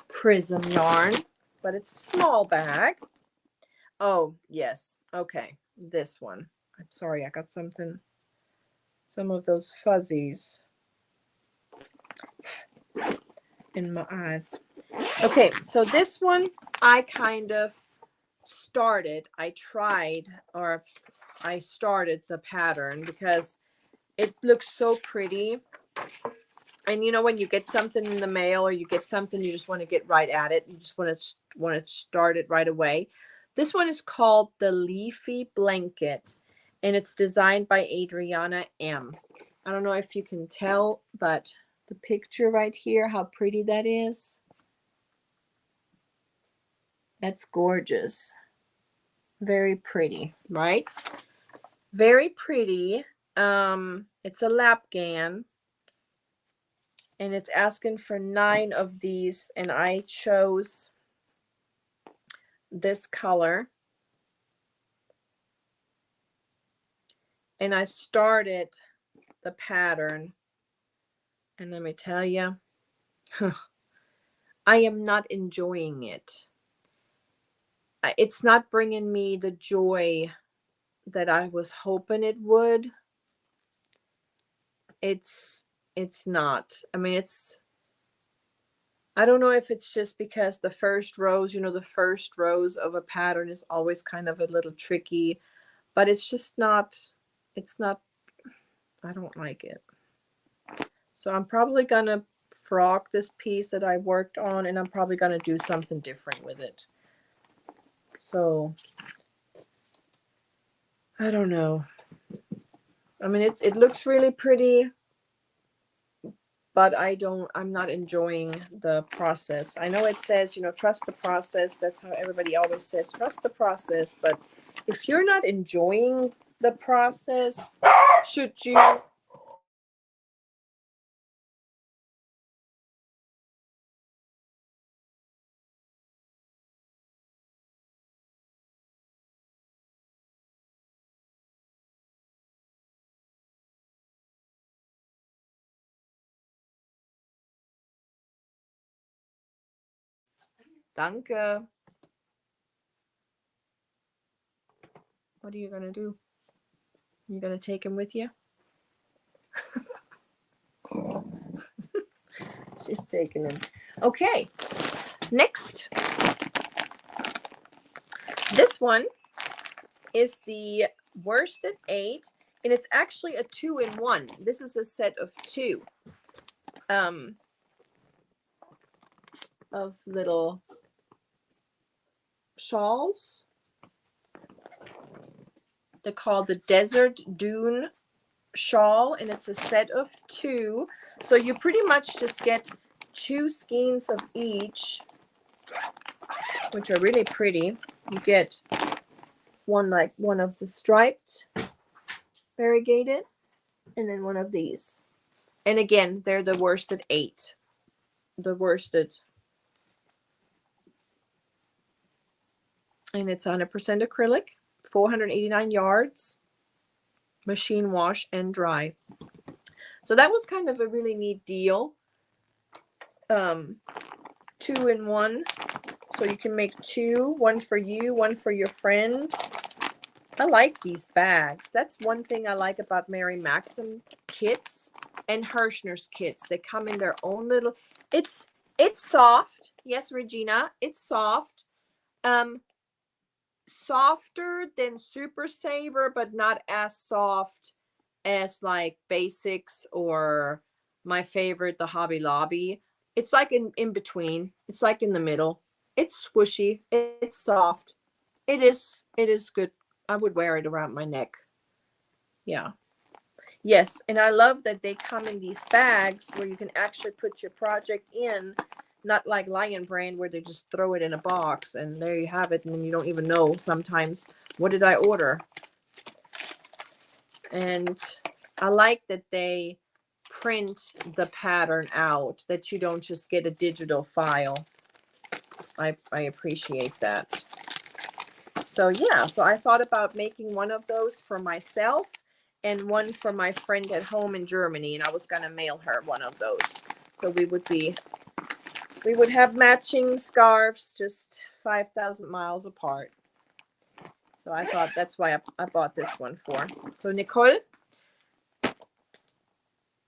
prism yarn, but it's a small bag. Oh, yes. Okay. This one. I'm sorry, I got some of those fuzzies in my eyes. Okay, so this one I kind of started. I started the pattern because it looks so pretty. And you know, when you get something in the mail or you get something, you just want to get right at it. You just want to start it right away. This one is called the Leafy Blanket, and it's designed by Adriana M. I don't know if you can tell, but the picture right here, how pretty that is. That's gorgeous. Very pretty, right? Very pretty. It's a lapgan, and it's asking for 9 of these, and I chose this color. And I started the pattern, and let me tell you, I am not enjoying it. It's not bringing me the joy that I was hoping it would. It's not. I mean, I don't know if it's just because the first rows, you know, the first rows of a pattern is always kind of a little tricky, but it's just not, I don't like it. So I'm probably going to frock this piece that I worked on, and I'm probably going to do something different with it. So I don't know. I mean, it looks really pretty, but I'm not enjoying the process. I know it says, you know, trust the process. That's how everybody always says, trust the process. But if you're not enjoying the process, should you? Danke. What are you going to do? You going to take him with you? She's taking him. Okay. Next. This one is the worsted 8, and it's actually a 2-in-1. This is a set of 2 of little shawls. They're called the Desert Dune shawl, and it's a set of 2. So you pretty much just get 2 skeins of each, which are really pretty. You get one of the striped variegated, and then one of these. And again, they're the worsted 8. The worsted. And it's 100% acrylic, 489 yards, machine wash and dry. So that was kind of a really neat deal. 2-in-1. So you can make 2, one for you, one for your friend. I like these bags. That's one thing I like about Mary Maxim kits and Hirschner's kits. They come in their own little, it's soft. Yes, Regina, it's soft. Softer than Super Saver, but not as soft as like Basics or my favorite, the Hobby Lobby. It's like in between. It's like in the middle. It's squishy. It's soft. It is good. I would wear it around my neck. Yeah. Yes, and I love that they come in these bags where you can actually put your project in. not like Lion Brand where they just throw it in a box and there you have it, and then you don't even know sometimes what did I order. And I like that they print the pattern out, that you don't just get a digital file. I appreciate that. So yeah, so I thought about making one of those for myself and one for my friend at home in Germany, and I was gonna mail her one of those. So we would have matching scarves just 5,000 miles apart. So I thought that's why I bought this one for. So Nicole,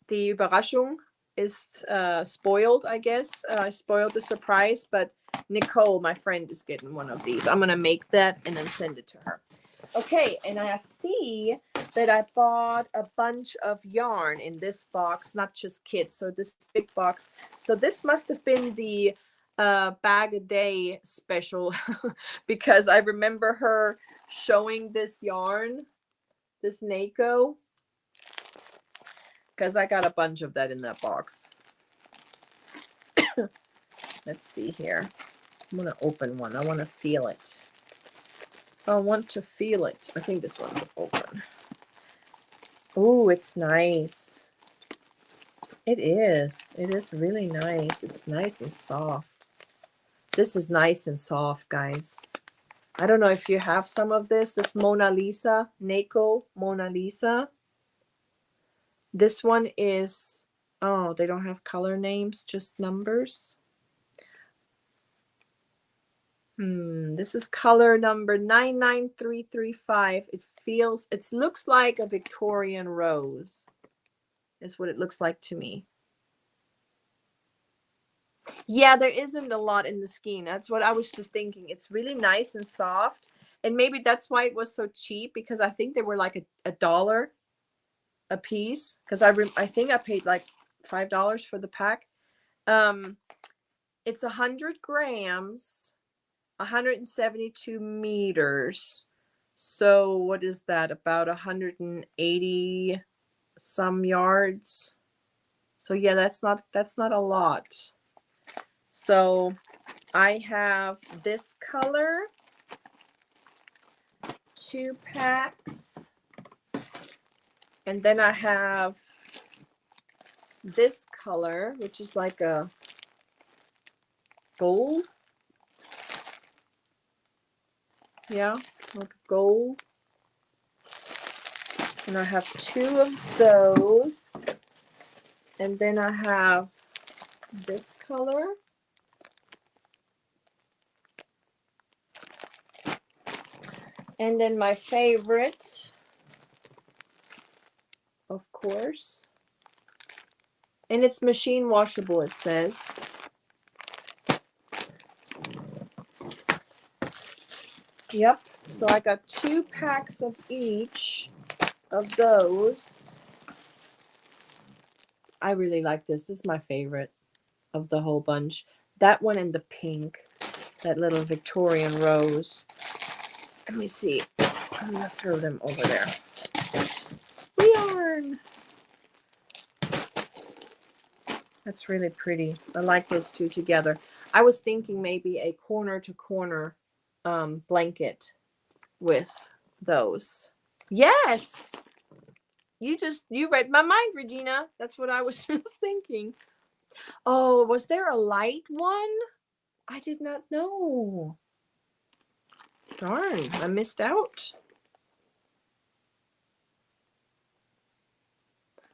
die Überraschung ist spoiled, I guess. I spoiled the surprise, but Nicole, my friend, is getting one of these. I'm going to make that and then send it to her. Okay, and I see that I bought a bunch of yarn in this box, not just kits. So this big box. So this must have been the bag a day special because I remember her showing this yarn, this Nako, because I got a bunch of that in that box. Let's see here. I'm going to open one. I want to feel it. I want to feel it. I think this one's open. Oh, it's nice. It is. It is really nice. It's nice and soft. This is nice and soft, guys. I don't know if you have some of this. This Mona Lisa, Nako Mona Lisa. This one is, oh, they don't have color names, just numbers. This is color number 99335. It looks like a Victorian rose. Is what it looks like to me. Yeah, there isn't a lot in the skein. That's what I was just thinking. It's really nice and soft. And maybe that's why it was so cheap, because I think they were like a dollar a piece. Because I think I paid like $5 for the pack. It's 100 grams. 172 meters. So what is that? About 180 some yards. So yeah, that's not a lot. So I have this color, 2 packs. And then I have this color, which is like a gold. Yeah, like gold. And I have 2 of those. And then I have this color. And then my favorite, of course. And it's machine washable, it says. Yep. So I got 2 packs of each of those. I really like this. This is my favorite of the whole bunch. That one and the pink. That little Victorian rose. Let me see. I'm going to throw them over there. Yarn. That's really pretty. I like those 2 together. I was thinking maybe a corner to corner blanket with those. Yes. You read my mind, Regina. That's what I was just thinking. Oh, was there a light one? I did not know. Darn, I missed out.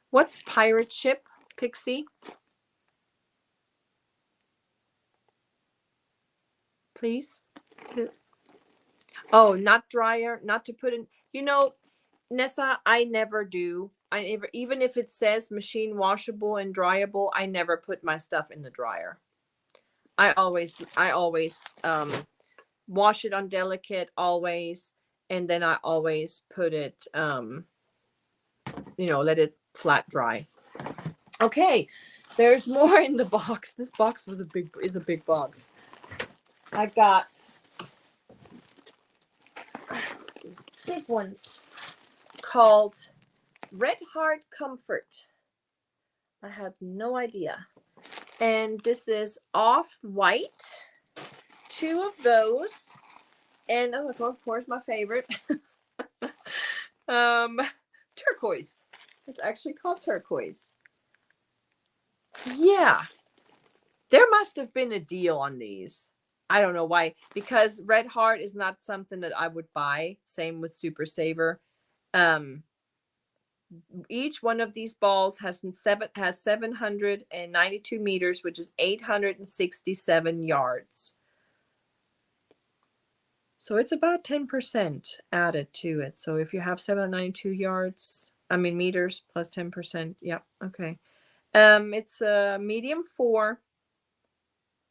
What's pirate ship, Pixie? Please. Oh, not dryer, not to put in. You know, Nessa, I never do. Even if it says machine washable and dryable, I never put my stuff in the dryer. I always wash it on delicate always, and then I always put it let it flat dry. Okay, there's more in the box. This box is a big box. I got these big ones called Red Heart Comfort. I had no idea. And this is off-white. 2 of those. And oh, of course, my favorite. Turquoise. It's actually called turquoise. Yeah. There must have been a deal on these. I don't know why. Because Red Heart is not something that I would buy. Same with Super Saver. Each one of these balls has 792 meters, which is 867 yards. So it's about 10% added to it. So if you have 792 meters plus 10%, yeah, okay. It's a medium 4,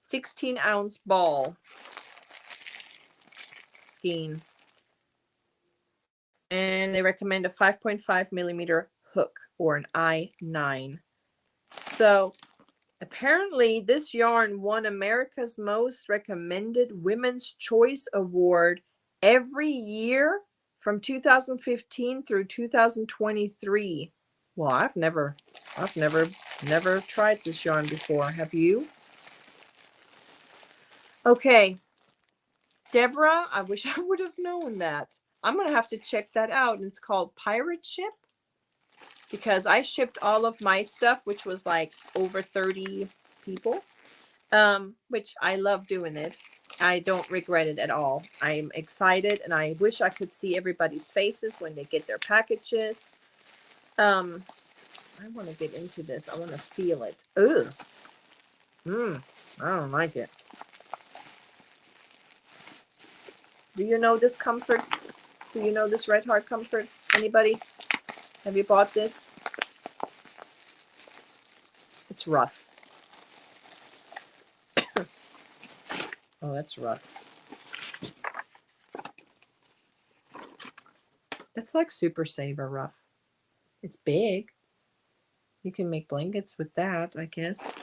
16-ounce ball skein. And they recommend a 5.5 millimeter hook or an I9. So apparently this yarn won America's Most Recommended Women's Choice Award every year from 2015 through 2023. Well, I've never tried this yarn before. Have you? Okay. Deborah, I wish I would have known that. I'm going to have to check that out. And it's called Pirate Ship because I shipped all of my stuff, which was like over 30 people, which I love doing it. I don't regret it at all. I'm excited and I wish I could see everybody's faces when they get their packages. I want to get into this. I want to feel it. Ugh. I don't like it. Do you know this comfort? Do you know this Red Heart comfort? Anybody? Have you bought this? It's rough. Oh, that's rough. It's like Super Saver rough. It's big. You can make blankets with that, I guess.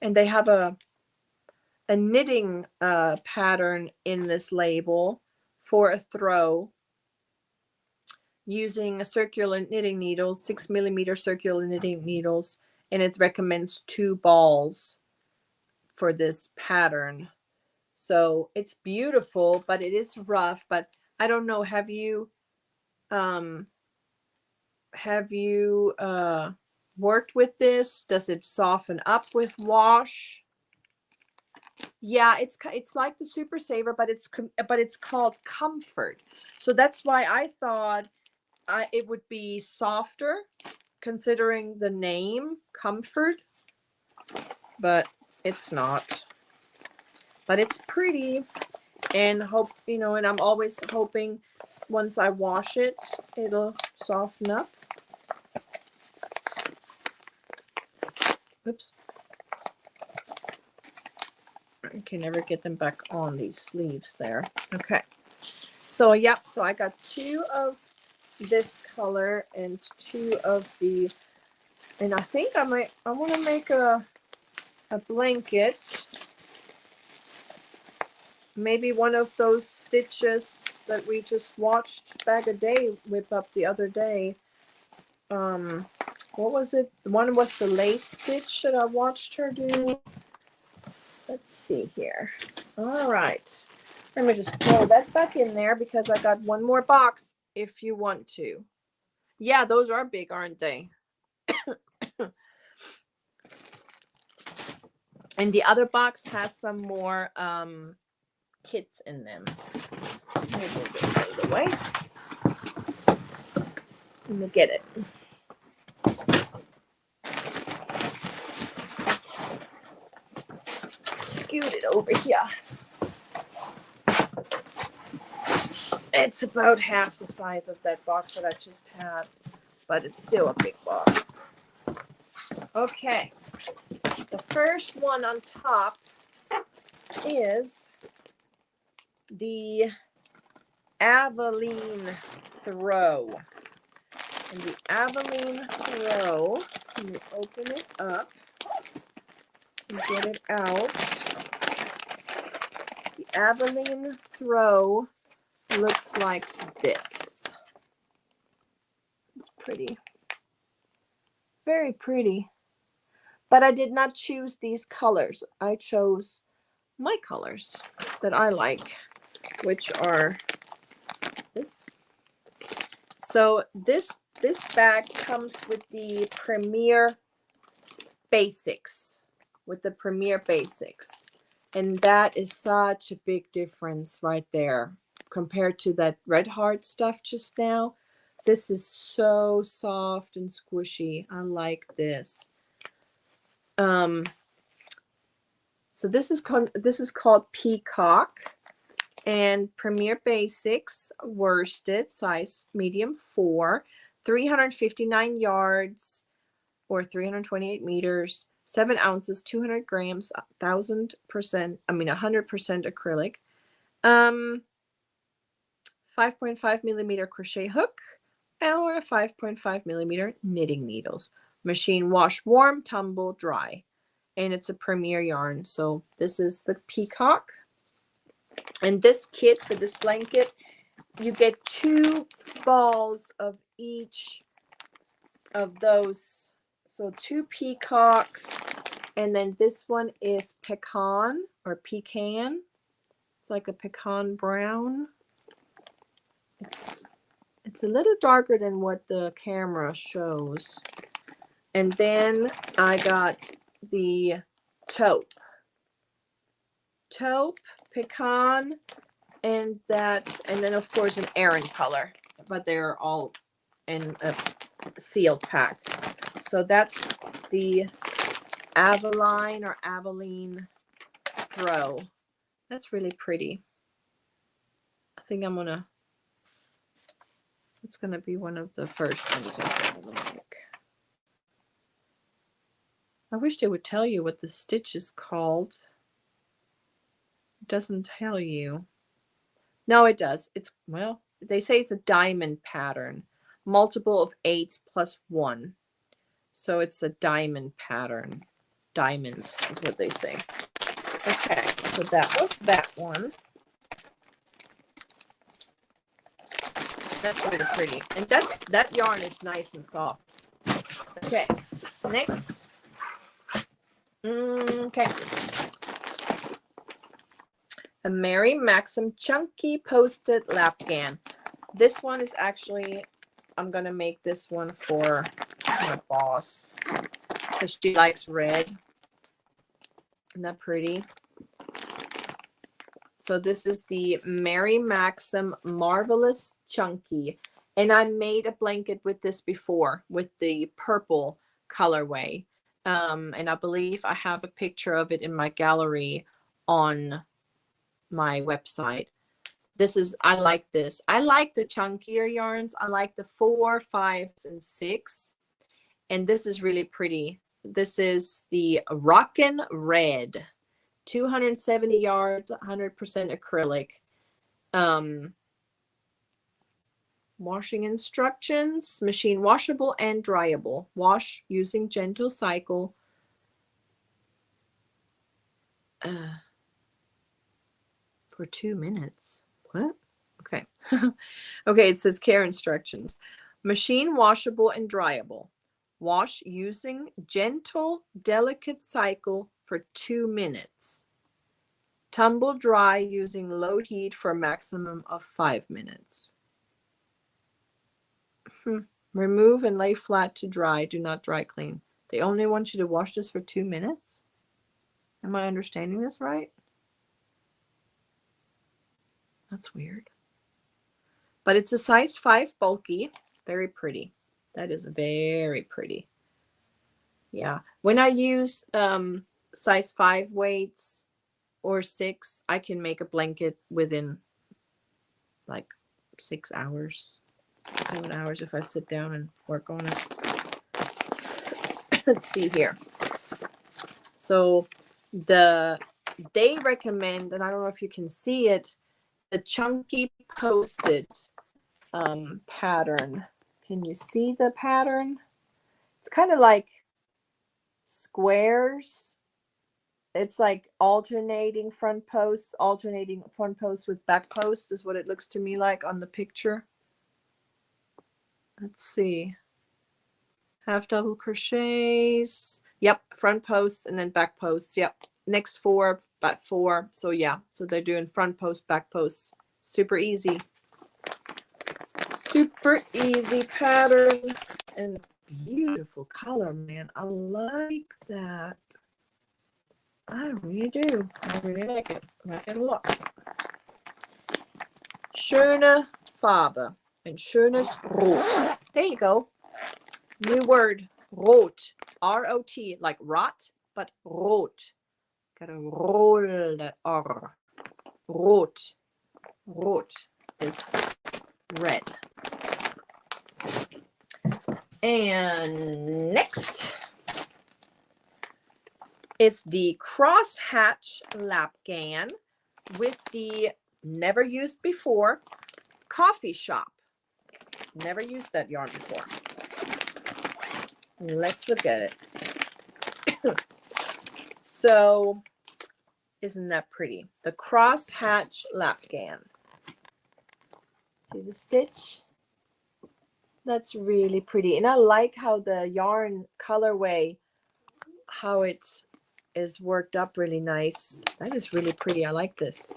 And they have a knitting pattern in this label for a throw using a circular knitting needles, 6 millimeter circular knitting needles, and it recommends 2 balls for this pattern. So it's beautiful, but it is rough. But I don't know. Have you worked with this? Does it soften up with wash? Yeah, it's like the Super Saver, but it's called Comfort. So that's why I thought it would be softer, considering the name Comfort, but it's not. But it's pretty, and and I'm always hoping once I wash it, it'll soften up. Oops. I can never get them back on these sleeves there. Okay. So, yep. So I got 2 of this color and 2 of the, and I think I want to make a blanket. Maybe one of those stitches that we just watched Bag a Day whip up the other day. What was it? One was the lace stitch that I watched her do. Let's see here. All right. Let me just throw that back in there because I got one more box if you want to. Yeah, those are big, aren't they? And the other box has some more kits in them. Let me get this out of the way. Let me get it. Scoot it over here. It's about half the size of that box that I just had, but it's still a big box. Okay. The first one on top is the Aveline Throw. And the Aveline Throw, let me open it up and get it out. The Aveline Throw looks like this. It's pretty. very pretty. But I did not choose these colors. I chose my colors that I like, which are this. So this bag comes with the Premier Basics, and that is such a big difference right there compared to that Red Heart stuff just now. This is so soft and squishy. I like this. So this is called Peacock, and Premier Basics worsted, size medium 4, 359 yards or 328 meters, 7 ounces, 200 grams, 100% acrylic. 5.5 millimeter crochet hook or 5.5 millimeter knitting needles. Machine wash, warm, tumble, dry. And it's a Premier yarn. So this is the Peacock. And this kit for this blanket, you get 2 balls of each of those. So 2 peacocks, and then this one is pecan or pecan. It's like a pecan brown. It's a little darker than what the camera shows. And then I got the taupe, pecan, and then of course an Aran color, but they're all in a sealed pack. So that's the Aveline throw. That's really pretty. I think it's gonna be one of the first ones I'm gonna make. I wish they would tell you what the stitch is called. It doesn't tell you. No, it does. Well, they say it's a diamond pattern. Multiple of 8 plus 1. So it's a diamond pattern. Diamonds is what they say. Okay, so that was that one. That's really pretty. And that yarn is nice and soft. Okay, next. Okay. A Mary Maxim Chunky Posted Lapgan. This one is actually, I'm going to make this one for my boss because she likes red. Isn't that pretty? So this is the Mary Maxim Marvelous Chunky. And I made a blanket with this before with the purple colorway. And I believe I have a picture of it in my gallery on my website. I like this. I like the chunkier yarns. I like the 4, 5s, and 6. And this is really pretty. This is the Rockin' Red. 270 yards, 100% acrylic. Washing instructions. Machine washable and dryable. Wash using gentle cycle. For 2 minutes. What? Okay. Okay, it says care instructions. Machine washable and dryable. Wash using gentle, delicate cycle for 2 minutes. Tumble dry using low heat for a maximum of 5 minutes. Remove and lay flat to dry. Do not dry clean. They only want you to wash this for 2 minutes? Am I understanding this right? That's weird. But it's a size 5 bulky. Very pretty. That is very pretty. Yeah. When I use size 5 weights or 6, I can make a blanket within like 6 hours, 7 hours if I sit down and work on it. Let's see here. So they recommend, and I don't know if you can see it, the chunky posted pattern. Can you see the pattern? It's kind of like squares. It's like alternating front posts with back posts is what it looks to me like on the picture. Let's see. half double crochets. Yep, front posts and then back posts. Yep, next 4, back 4. So yeah, so they're doing front post, back posts. Super easy. Super easy pattern and beautiful color, man. I like that. I really do. I really like it. Like it a lot. Schöne Farbe. And schönes Rot. There you go. New word. Rot. R-O-T. Like rot, but rot. Gotta roll that R. Rot. Rot is red. And next is the crosshatch lapgan with the never used before coffee shop. Never used that yarn before. Let's look at it. So, isn't that pretty? The crosshatch lapgan. See the stitch? That's really pretty. And I like how the yarn colorway, how it is worked up really nice. That is really pretty. I like this.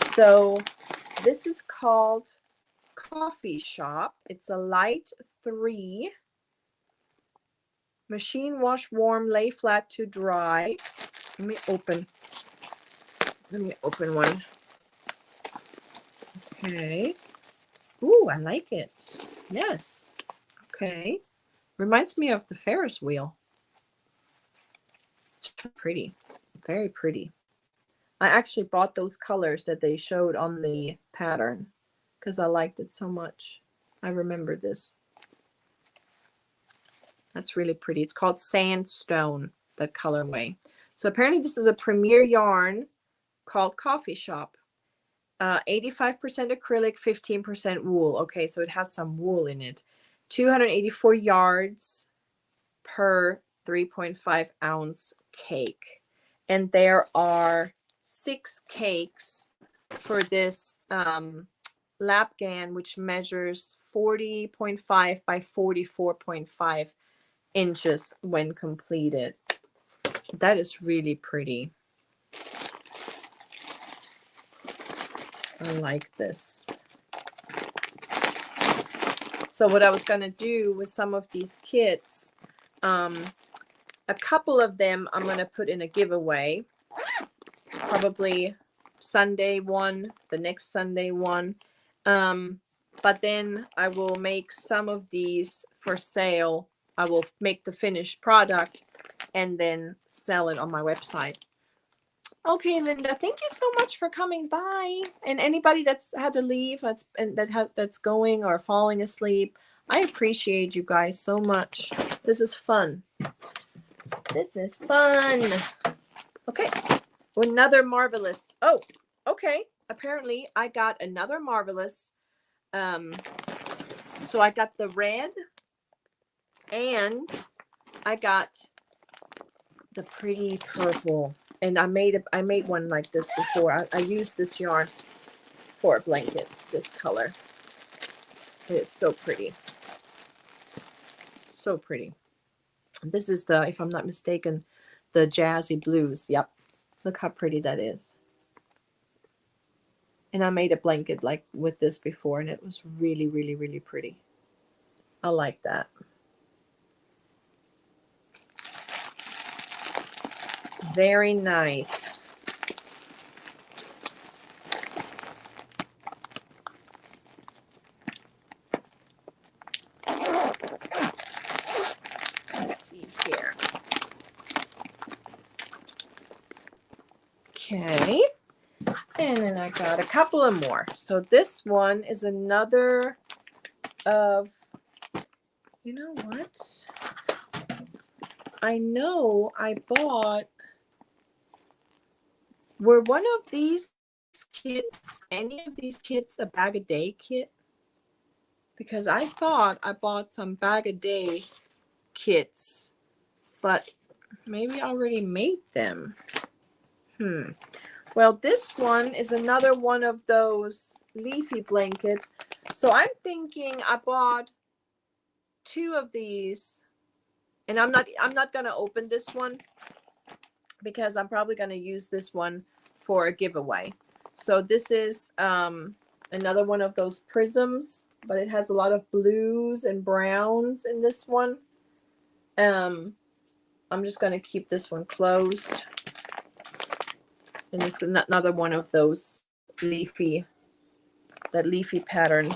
So this is called Coffee Shop. It's a light 3. Machine wash warm, lay flat to dry. Let me open one. Okay. Ooh, I like it. Yes. Okay. Reminds me of the Ferris wheel. It's pretty. Very pretty. I actually bought those colors that they showed on the pattern because I liked it so much. I remember this. That's really pretty. It's called Sandstone, that colorway. So apparently this is a premier yarn called Coffee Shop. 85% acrylic, 15% wool. Okay, so it has some wool in it. 284 yards per 3.5 ounce cake. And there are 6 cakes for this lapgan, which measures 40.5 by 44.5 inches when completed. That is really pretty. I like this. So what I was going to do with some of these kits, a couple of them I'm going to put in a giveaway. Probably Sunday one, the next Sunday one. But then I will make some of these for sale. I will make the finished product and then sell it on my website. Okay, Linda, thank you so much for coming by. And anybody that's had to leave, that's going or falling asleep, I appreciate you guys so much. This is fun. This is fun. Okay, another marvelous. Oh, okay. Apparently, I got another marvelous. So I got the red, and I got the pretty purple. And I made one like this before. I used this yarn for a blanket, this color. It's so pretty. So pretty. This is the, if I'm not mistaken, the Jazzy Blues. Yep. Look how pretty that is. And I made a blanket like with this before, and it was really, really, really pretty. I like that. Very nice. Let's see here. Okay. And then I got a couple of more. So this one is another of, you know what? I know I bought, were one of these kits, any of these kits, a bag a day kit? Because I thought I bought some bag a day kits, but maybe I already made them. Well, this one is another one of those leafy blankets. So I'm thinking I bought 2 of these And I'm not going to open this one because I'm probably going to use this one for a giveaway. So this is another one of those prisms, but it has a lot of blues and browns in this one. I'm just going to keep this one closed. And it's another one of those leafy pattern.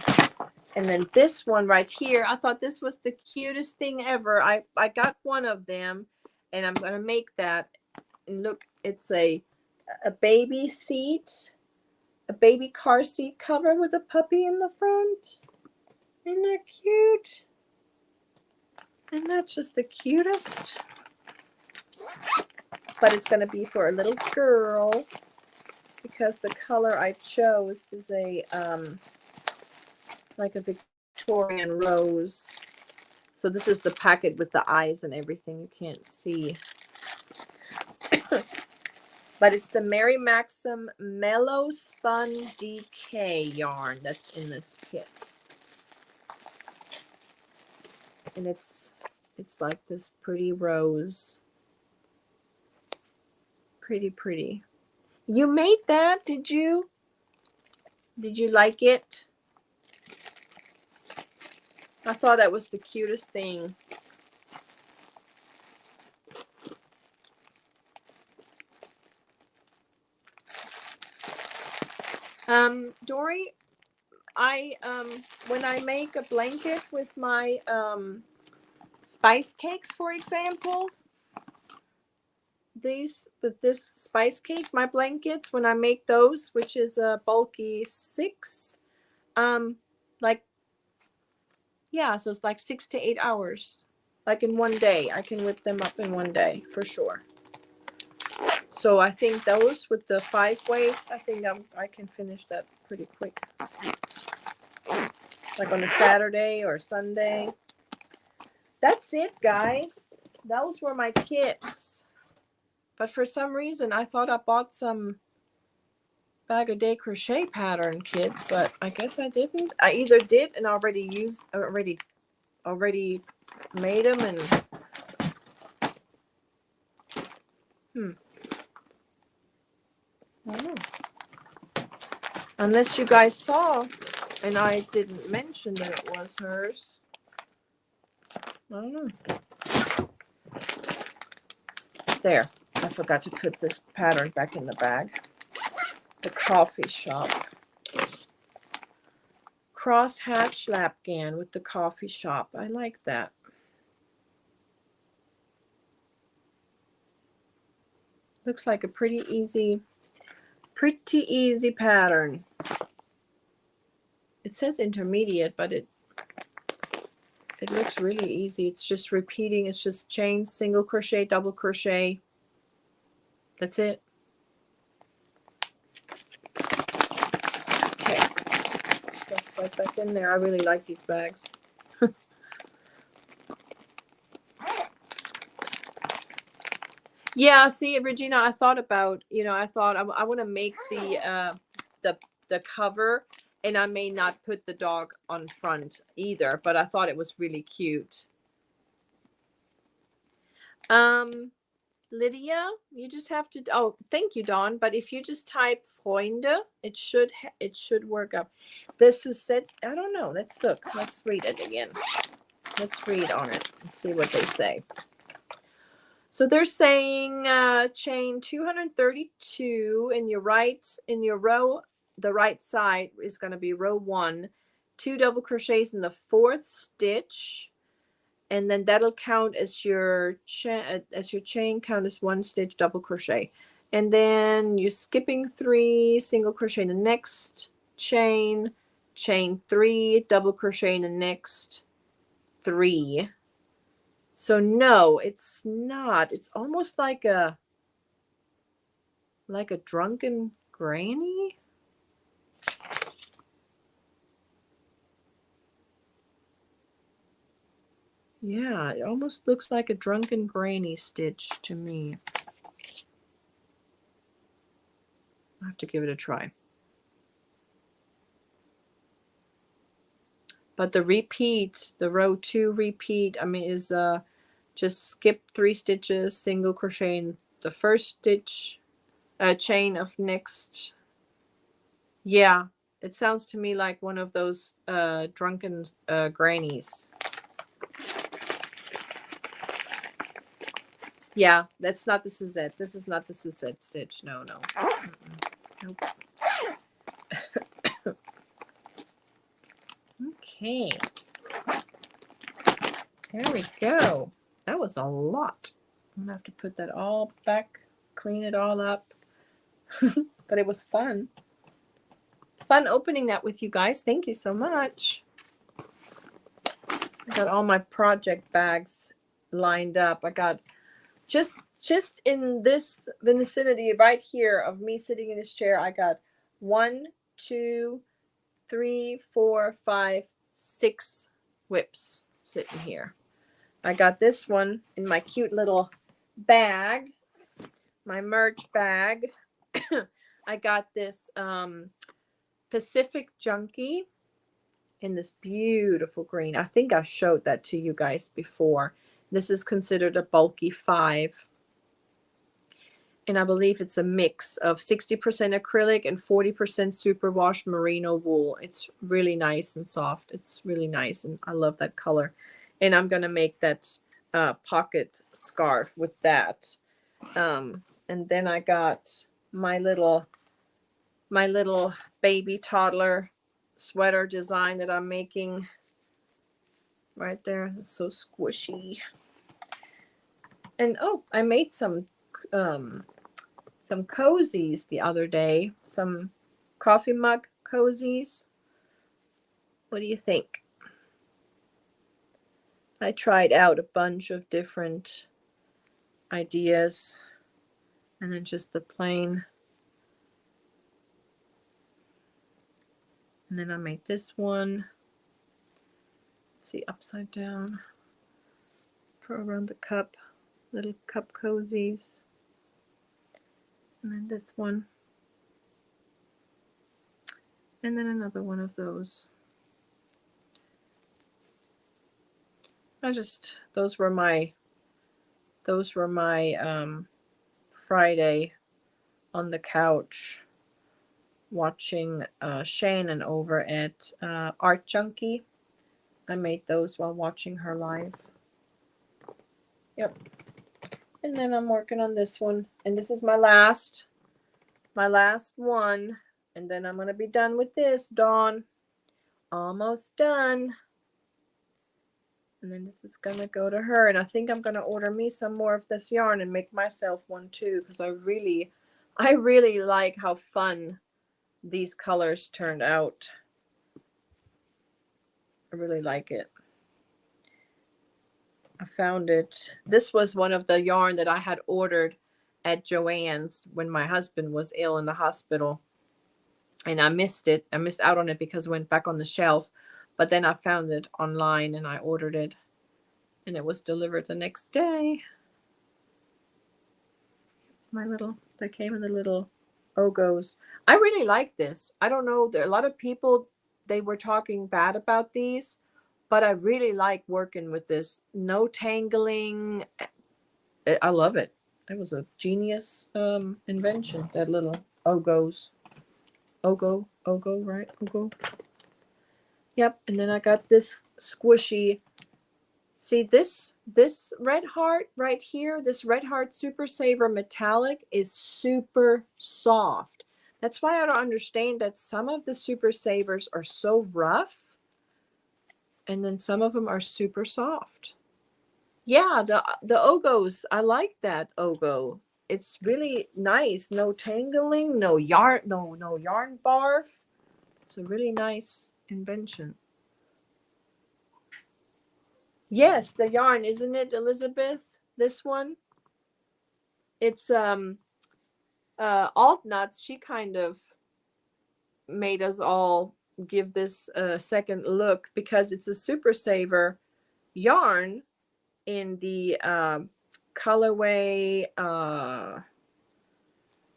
And then this one right here, I thought this was the cutest thing ever. I got one of them, and I'm going to make that. And look, it's a baby seat, a baby car seat cover with a puppy in the front. Isn't that cute? Isn't that just the cutest? But it's going to be for a little girl because the color I chose is a like a Victorian rose. So this is the packet with the eyes and everything. You can't see. But it's the Mary Maxim Mellow Spun DK yarn that's in this kit. And it's like this pretty rose. Pretty. You made that, did you? Did you like it? I thought that was the cutest thing. Dory, when I make a blanket with my spice cakes, for example, with this spice cake, my blankets, when I make those, which is a bulky 6, like, yeah, so it's like 6 to 8 hours, like in one day. I can whip them up in one day for sure. So I think those with the 5 weights, I think I can finish that pretty quick. Like on a Saturday or Sunday. That's it, guys. Those were my kits. But for some reason, I thought I bought some Bag a Day crochet pattern kits, but I guess I didn't. I either did and already made them and I don't know. Unless you guys saw and I didn't mention that it was hers. I don't know. There. I forgot to put this pattern back in the bag. The coffee shop. Cross hatch lapgan with the coffee shop. I like that. Looks like a pretty easy pattern. It says intermediate, but it looks really easy. It's just repeating. It's just chain, single crochet, double crochet. That's it. Okay. Stuff right back in there. I really like these bags. Yeah, see, Regina, I thought about, I thought I want to make the cover, and I may not put the dog on front either, but I thought it was really cute. Lydia, you just have to, oh, thank you, Dawn, but if you just type Freunde, it should work up. This was said, I don't know, let's look, let's read it again. Let's read on it and see what they say. So they're saying chain 232 in your row, the right side is going to be row 1, 2 double crochets in the 4th stitch, and then that'll count as your chain count as 1 stitch double crochet. And then you're skipping 3 single crochet in the next chain 3 double crochet in the next 3. So no, it's not. It's almost like a drunken granny. Yeah, it almost looks like a drunken granny stitch to me. I have to give it a try. But the repeat, the row 2 repeat, I mean, is Just skip 3 stitches, single crochet in the first stitch, chain of next. Yeah, it sounds to me like one of those drunken grannies. Yeah, that's not the Suzette. This is not the Suzette stitch. No, no. Nope. Okay. There we go. That was a lot. I'm gonna have to put that all back, clean it all up. But it was fun. Fun opening that with you guys. Thank you so much. I got all my project bags lined up. I got just in this vicinity right here of me sitting in this chair, I got 1, 2, 3, 4, 5, 6 whips sitting here. I got this one in my cute little bag, my merch bag. I got this Pacific Junkie in this beautiful green. I think I showed that to you guys before. This is considered a bulky 5. And I believe it's a mix of 60% acrylic and 40% superwash merino wool. It's really nice and soft. It's really nice, and I love that color. And I'm going to make that pocket scarf with that. And then I got my little baby toddler sweater design that I'm making right there. It's so squishy. And oh, I made some cozies the other day, some coffee mug cozies. What do you think? I tried out a bunch of different ideas, and then just the plain. And then I made this one. Let's see, upside down for around the cup, little cup cozies. And then this one. And then another one of those. Those were my Friday on the couch watching Shannon over at Art Junkie. I made those while watching her live. Yep. And then I'm working on this one. And this is my last one. And then I'm going to be done with this, Dawn. Almost done. And then this is going to go to her. And I think I'm going to order me some more of this yarn and make myself one too. Because I really like how fun these colors turned out. I really like it. I found it. This was one of the yarn that I had ordered at Joann's when my husband was ill in the hospital. And I missed it. I missed out on it because it went back on the shelf. But then I found it online and I ordered it. And it was delivered the next day. They came in the little Ogos. I really like this. I don't know. There are a lot of people, they were talking bad about these. But I really like working with this. No tangling. I love it. It was a genius invention, that little Ogos. Ogo, right? Ogo. Yep, and then I got this squishy. See, this Red Heart right here, this Red Heart Super Saver Metallic is super soft. That's why I don't understand that some of the Super Savers are so rough, and then some of them are super soft. Yeah, the Ogos, I like that Ogo. It's really nice. No tangling, no yarn barf. It's a really nice invention. Yes, the yarn, isn't it, Elizabeth? This one. It's Alt Nuts. She kind of made us all give this a second look because it's a Super Saver yarn in the colorway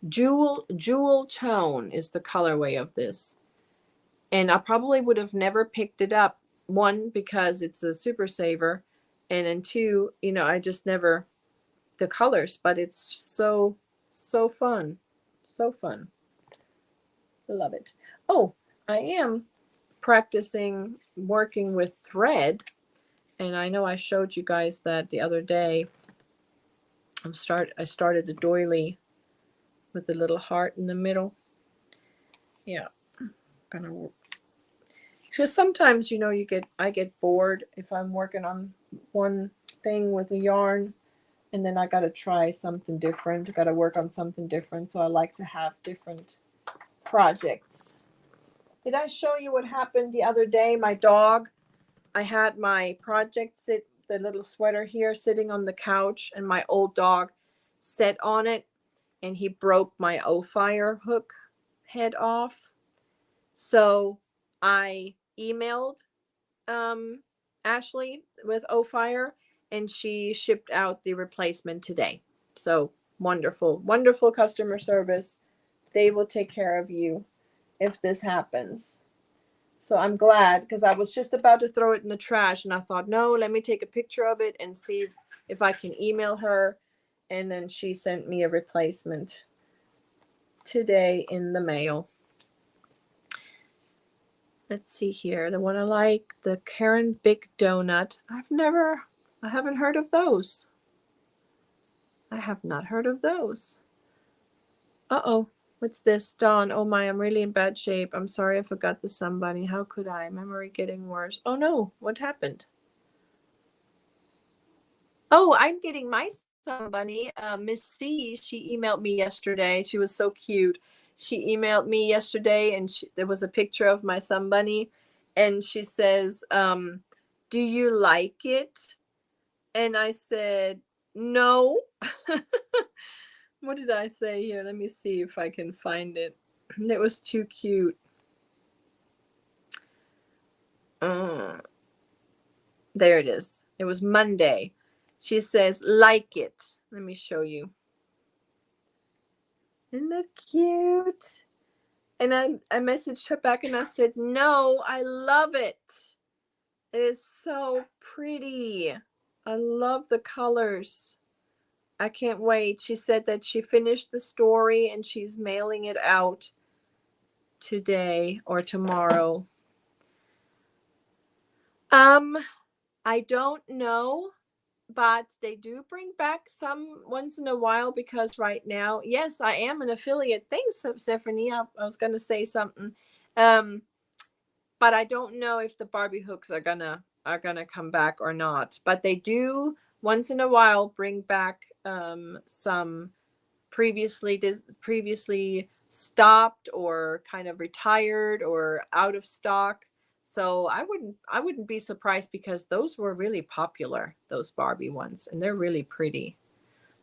jewel tone is the colorway of this. And I probably would have never picked it up. One, because it's a Super Saver, And then two, you know, I just never the colors, but it's so fun. So fun. Love it. Oh, I am practicing working with thread, and I know I showed you guys that the other day. I started the doily with the little heart in the middle. Yeah, gonna work. Because sometimes, you know, I get bored if I'm working on one thing with a yarn, and then I gotta try something different. Gotta work on something different. So I like to have different projects. Did I show you what happened the other day? My dog, I had my project the little sweater here sitting on the couch, and my old dog sat on it, and he broke my O-Fire hook head off. So I emailed Ashley with O-Fire, and she shipped out the replacement today. So wonderful, wonderful customer service. They will take care of you if this happens. So I'm glad, because I was just about to throw it in the trash, and I thought, no, let me take a picture of it and see if I can email her. And then she sent me a replacement today in the mail. Let's see here. The one I like, the Karen Big Donut. I haven't heard of those. I have not heard of those. Uh-oh. What's this? Dawn. Oh my, I'm really in bad shape. I'm sorry I forgot the somebody. How could I? Memory getting worse. Oh no, what happened? Oh, I'm getting my somebody. Miss C, she emailed me yesterday. She was so cute. She emailed me yesterday, and there was a picture of my somebody, and she says, do you like it? And I said, no. What did I say here? Let me see if I can find it. It was too cute. There it is. It was Monday. She says, like it. Let me show you. Isn't that cute? And I messaged her back and I said, no, I love it. It is so pretty. I love the colors. I can't wait. She said that she finished the story and she's mailing it out today or tomorrow. I don't know, but they do bring back some once in a while, because right now, yes, I am an affiliate. Thanks, Stephanie. I was gonna say something. But I don't know if the Barbie hooks are gonna come back or not. But they do once in a while bring back some previously stopped or kind of retired or out of stock. So I wouldn't be surprised, because those were really popular, those Barbie ones, and they're really pretty.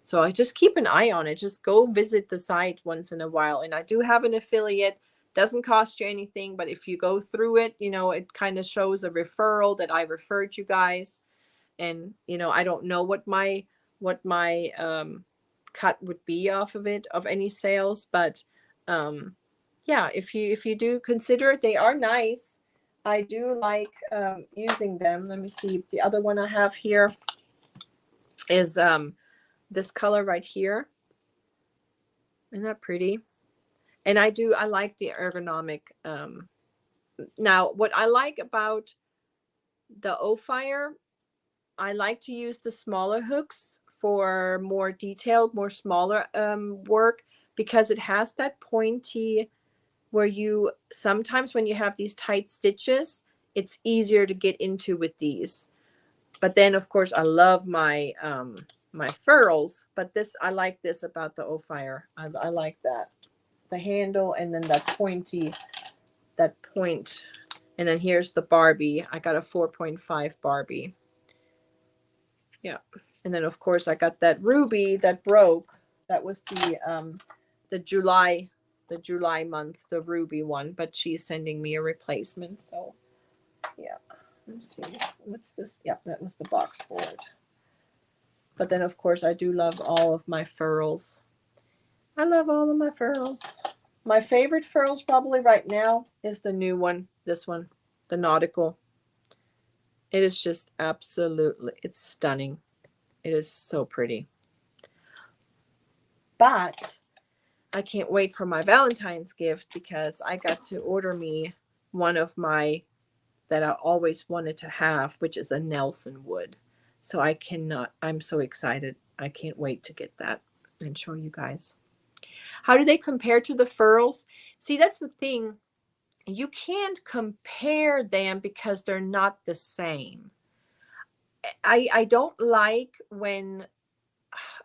So I just keep an eye on it. Just go visit the site once in a while. And I do have an affiliate. Doesn't cost you anything, but if you go through it, you know, it kind of shows a referral that I referred you guys. And, you know, I don't know what my cut would be off of it, of any sales, but yeah, if you do consider it, they are nice. I do like using them. Let me see. The other one I have here is this color right here. Isn't that pretty? And I like the ergonomic. Now, what I like about the O-Fire, I like to use the smaller hooks for more detailed, more smaller work, because it has that pointy where you sometimes when you have these tight stitches, it's easier to get into with these. But then, of course, I love my my furls, but I like this about the O-Fire. I like that. The handle, and then that point. And then here's the Barbie. I got a 4.5 Barbie. Yeah. And then, of course, I got that ruby that broke. That was the July month, the ruby one, but she's sending me a replacement. So yeah. Let's see. What's this? Yep, that was the box for it. But then, of course, I do love all of my furls. I love all of my furls. My favorite furls probably right now is the new one. This one, the nautical. It is just absolutely, it's stunning. It is so pretty. But I can't wait for my Valentine's gift because I got to order me one of my that I always wanted to have, which is a Nelson wood. So I cannot, I'm so excited. I can't wait to get that and show you guys. How do they compare to the furls? See, that's the thing. You can't compare them because they're not the same. I don't like when,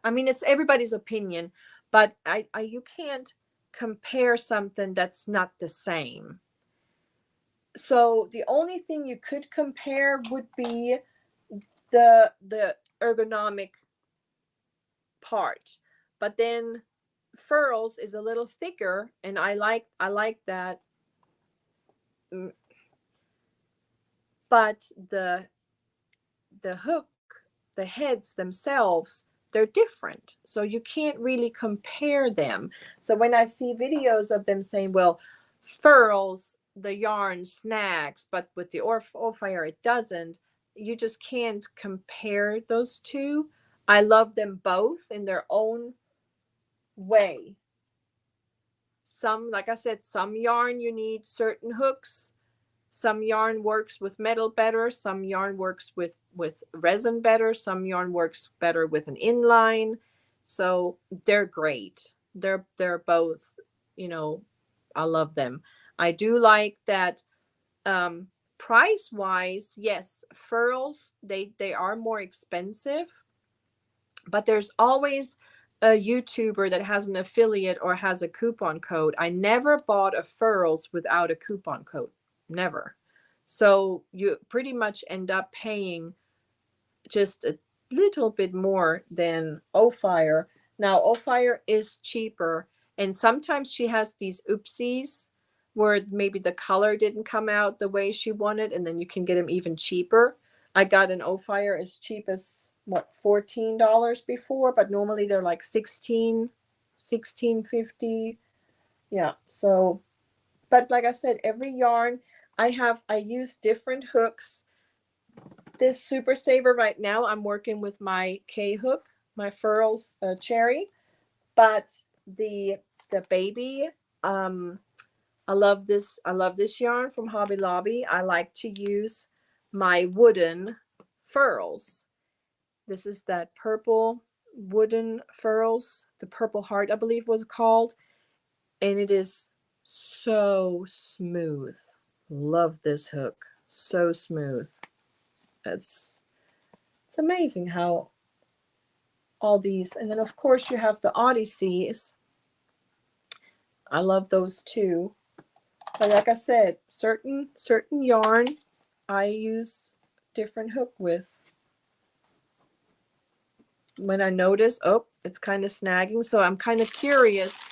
I mean, it's everybody's opinion, but you can't compare something that's not the same. So the only thing you could compare would be the ergonomic part, but then furls is a little thicker, and I like that. But the hook, the heads themselves, they're different, so you can't really compare them. So when I see videos of them saying, well, furls, the yarn snags, but with the fire it doesn't, you just can't compare those two. I love them both in their own way. Some, like I said, some yarn you need certain hooks. Some yarn works with metal better. Some yarn works with resin better. Some yarn works better with an inline. So they're great. They're both, you know, I love them. I do like that. Price wise, yes, furls, they are more expensive, but there's always a YouTuber that has an affiliate or has a coupon code. I never bought a furls without a coupon code. Never. So you pretty much end up paying just a little bit more than Fire. Now Fire is cheaper, and sometimes she has these oopsies where maybe the color didn't come out the way she wanted, and then you can get them even cheaper. I got an Fire as cheap as what, $14 before, but normally they're like $16.50. Yeah, so, but like I said, every yarn I use different hooks. This Super Saver right now, I'm working with my K hook, my Furls Cherry, but the baby, I love this yarn from Hobby Lobby. I like to use my wooden furls. This is that purple wooden furls, the Purple Heart, I believe was called, and it is so smooth. Love this hook. So smooth. It's amazing how all these, and then of course you have the Odysseys. I love those too. But like I said, certain yarn I use different hook with. When I notice, oh, it's kind of snagging, so I'm kind of curious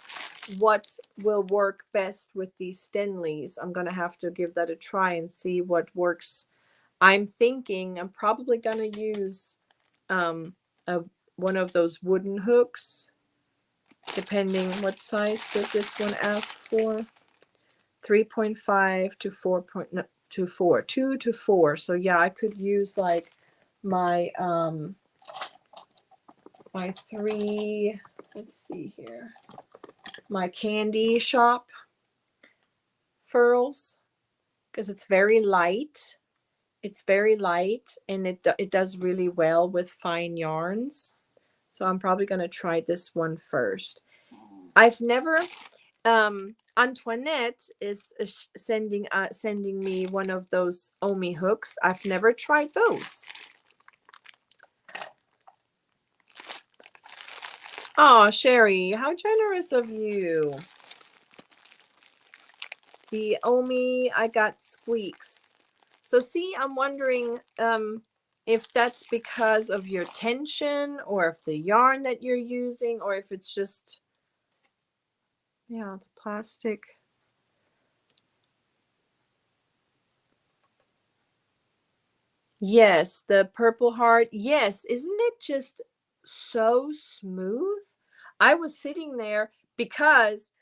what will work best with these Stanleys. I'm gonna have to give that a try and see what works. I'm thinking I'm probably gonna use one of those wooden hooks, depending what size did this one ask for. 3.5 to 4.2 2 to 4. So yeah, I could use like my my 3, let's see here, my candy shop furls, because it's very light. It's very light, and it does really well with fine yarns. So I'm probably going to try this one first. I've never, Antoinette is sending me one of those Omi hooks. I've never tried those. Oh, Sherry, how generous of you. The Omi, I got squeaks. So see, I'm wondering if that's because of your tension, or if the yarn that you're using, or if it's just, yeah, the plastic. Yes, the Purple Heart. Yes, isn't it just so smooth? I was sitting there because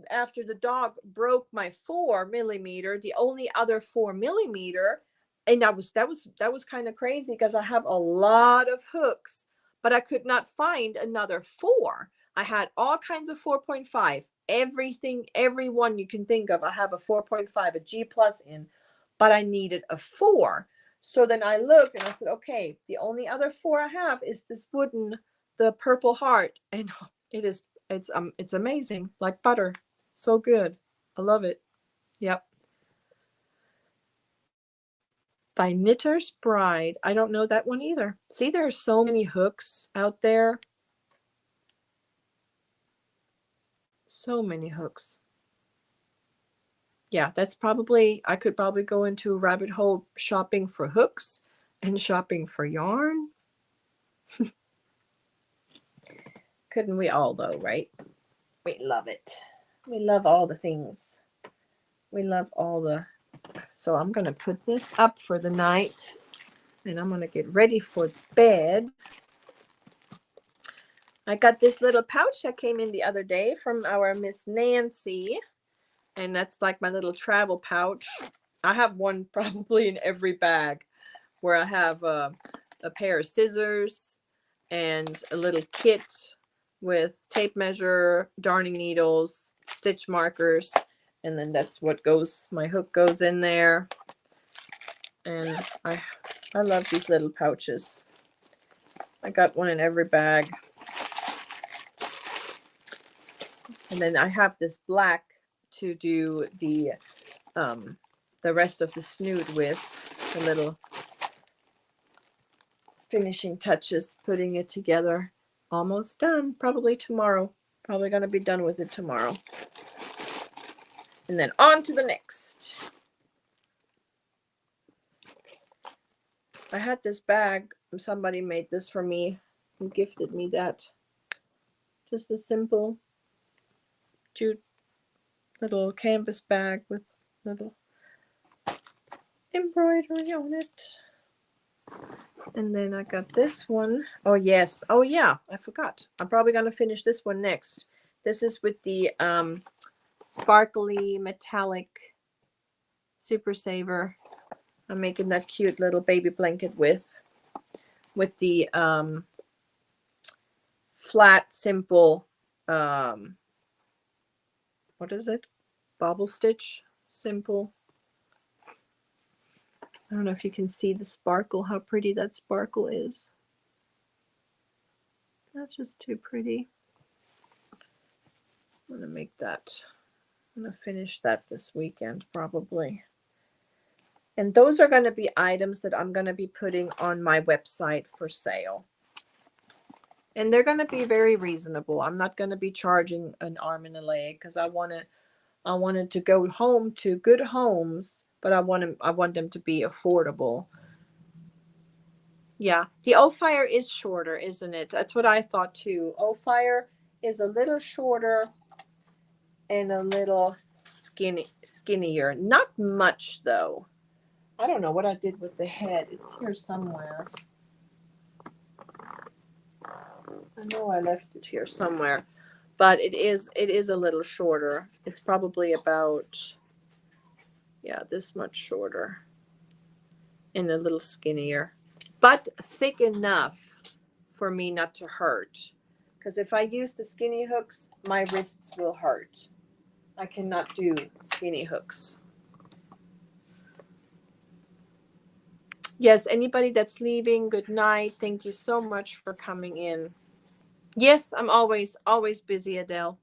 after the dog broke my 4 millimeter, the only other 4 millimeter, and that was kind of crazy because I have a lot of hooks, but I could not find another 4. I had all kinds of 4.5, everything, every one you can think of. I have a 4.5, a G plus in, but I needed a 4. So then I looked and I said, okay, the only other 4 I have is this wooden, the purple heart, and it's amazing, like butter, so good. I love it. Yep. By Knitter's Bride. I don't know that one either. See, there are so many hooks out there. So many hooks. Yeah, that's probably, I could probably go into a rabbit hole shopping for hooks and shopping for yarn. Couldn't we all though, right? We love it. We love all the things. We love all the, so I'm going to put this up for the night and I'm going to get ready for bed. I got this little pouch that came in the other day from our Miss Nancy, and that's like my little travel pouch. I have one probably in every bag, where I have a pair of scissors and a little kit with tape measure, darning needles, stitch markers, and then that's what goes, my hook goes in there. And I love these little pouches. I got one in every bag. And then I have this black to do the rest of the snood with, the little finishing touches, putting it together. Almost done. Probably tomorrow. Probably going to be done with it tomorrow. And then on to the next. I had this bag. Somebody made this for me and gifted me that. Just a simple jute little canvas bag with little embroidery on it. And then I got this one. Oh yes. Oh yeah, I forgot. I'm probably going to finish this one next. This is with the sparkly metallic Super Saver. I'm making that cute little baby blanket with the flat, simple, what is it? Bobble stitch, simple. I don't know if you can see the sparkle, how pretty that sparkle is. That's just too pretty. I'm gonna make that. I'm gonna finish that this weekend probably. And those are going to be items that I'm going to be putting on my website for sale. And they're going to be very reasonable. I'm not going to be charging an arm and a leg because I wanted to go home to good homes, but I want them to be affordable. Yeah, the O-Fire is shorter, isn't it? That's what I thought too. O-Fire is a little shorter and a little skinnier. Not much though. I don't know what I did with the head. It's here somewhere. I know I left it here somewhere, but it is a little shorter. It's probably about, yeah, this much shorter and a little skinnier, but thick enough for me not to hurt. Because if I use the skinny hooks, my wrists will hurt. I cannot do skinny hooks. Yes, anybody that's leaving, good night. Thank you so much for coming in. Yes, I'm always busy, Adele.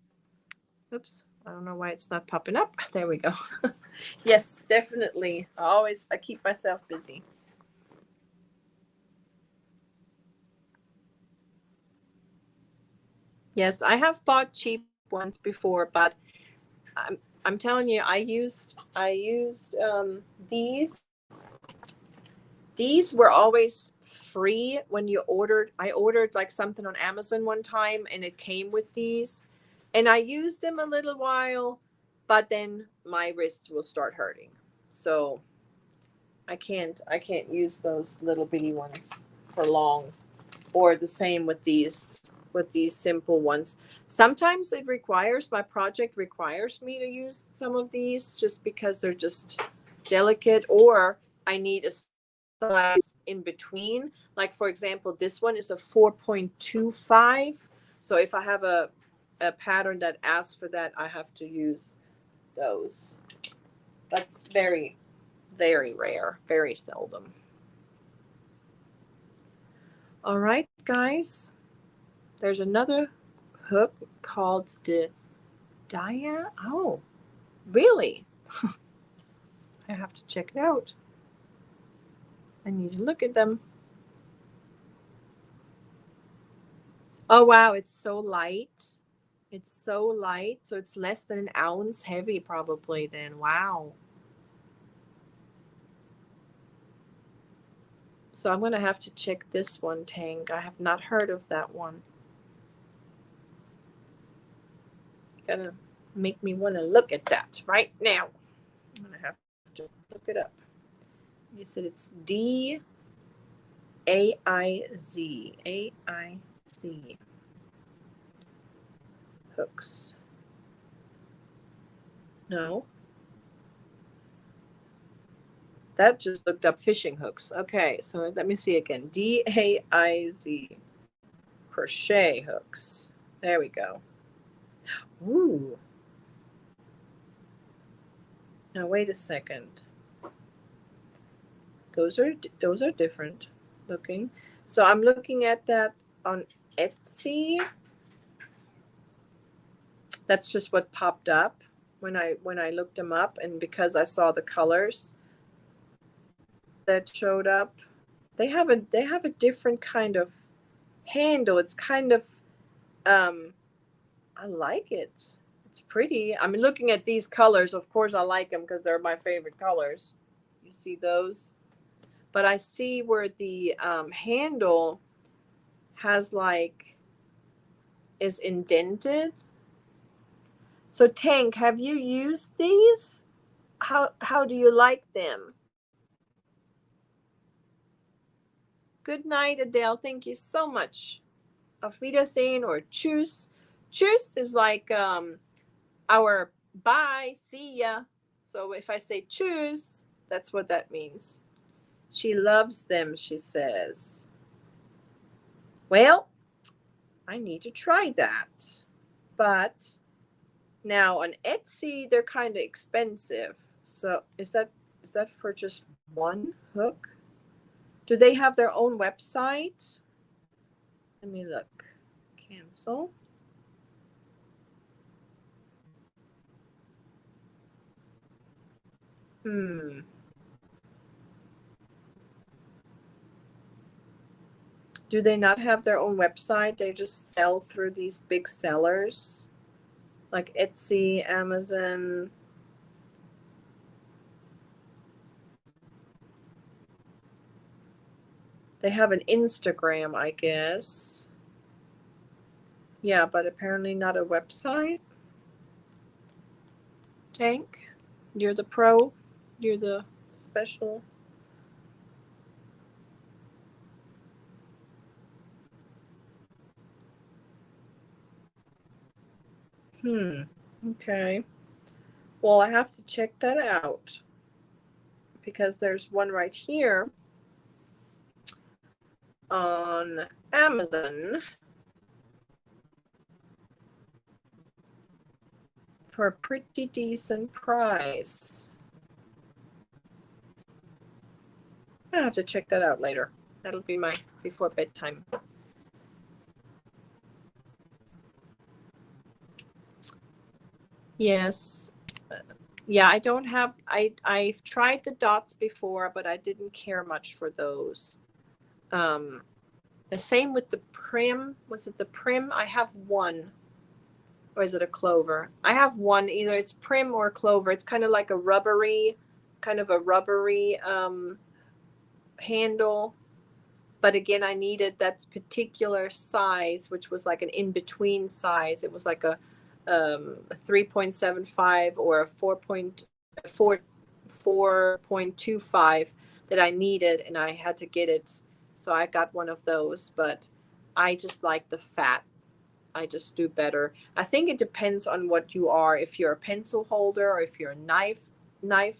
Oops, I don't know why it's not popping up. There we go. Yes, definitely. I keep myself busy. Yes, I have bought cheap ones before, but I'm telling you, I used these. These were always free when you ordered. I ordered like something on Amazon one time and it came with these. And I used them a little while, but then my wrists will start hurting. So I can't use those little bitty ones for long. Or the same with these simple ones. Sometimes my project requires me to use some of these just because they're just delicate, or I need a size in between. Like for example, this one is a 4.25. So if I have a pattern that asks for that, I have to use those. That's very, very rare, very seldom. All right, guys. There's another hook called the Dia. Oh, really? I have to check it out. I need to look at them. Oh, wow. It's so light. It's so light. So it's less than an ounce heavy probably then. Wow. So I'm going to have to check this one, Tank. I have not heard of that one. Gonna make me want to look at that right now. I'm going to have to look it up. You said it's D-A-I-Z. A-I-Z. Hooks. No. That just looked up fishing hooks. Okay, so let me see again. D-A-I-Z. Crochet hooks. There we go. Ooh. Now wait a second. Those are different looking. So I'm looking at that on Etsy. That's just what popped up when I looked them up, and because I saw the colors that showed up. They have a different kind of handle. It's kind of I like it. It's pretty. I'm looking at these colors. Of course I like them because they're my favorite colors. You see those? But I see where the handle has is indented. So Tank, have you used these? How do you like them? Good night, Adele. Thank you so much. Auf Wiedersehen or tschüss. Tschüss is like our bye, see ya. So if I say tschüss, that's what that means. She loves them, she says. Well, I need to try that. But now on Etsy, they're kind of expensive. So is that for just one hook? Do they have their own website? Let me look. Cancel. Do they not have their own website? They just sell through these big sellers like Etsy, Amazon. They have an Instagram, I guess. Yeah, but apparently not a website. Tank, you're the pro. You're the special. Okay. Well, I have to check that out because there's one right here on Amazon for a pretty decent price. I'll have to check that out later. That'll be my before bedtime. Yes. Yeah, I don't have, I've tried the dots before, but I didn't care much for those. The same with the prim. Was it the prim? I have one. Or is it a clover? I have one. Either it's prim or clover. It's kind of like a rubbery handle. But again, I needed that particular size, which was like an in-between size. It was like a 3.75 or a 4.25 that I needed, and I had to get it. So I got one of those, but I just like the fat. I just do better. I think it depends on what you are. If you're a pencil holder or if you're a knife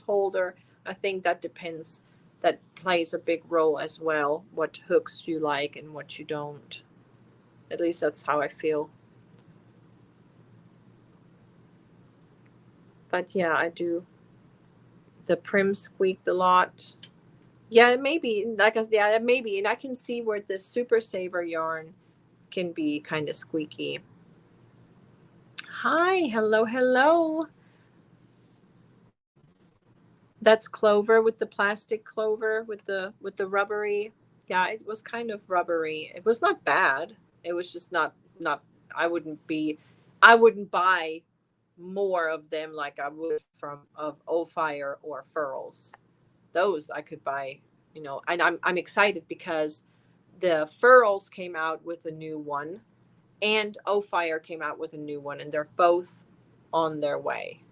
holder, I think that depends. That plays a big role as well, what hooks you like and what you don't. At least that's how I feel. But yeah, I do. The prim squeaked a lot. Yeah, maybe. Like I said, yeah, maybe. And I can see where the Super Saver yarn can be kind of squeaky. Hi, hello, hello. That's clover with the plastic clover with the rubbery. Yeah, it was kind of rubbery. It was not bad. It was just not I wouldn't buy more of them like I would from of Fire or Furls. Those I could buy, you know, and I'm excited because the Furls came out with a new one and Fire came out with a new one, and they're both on their way.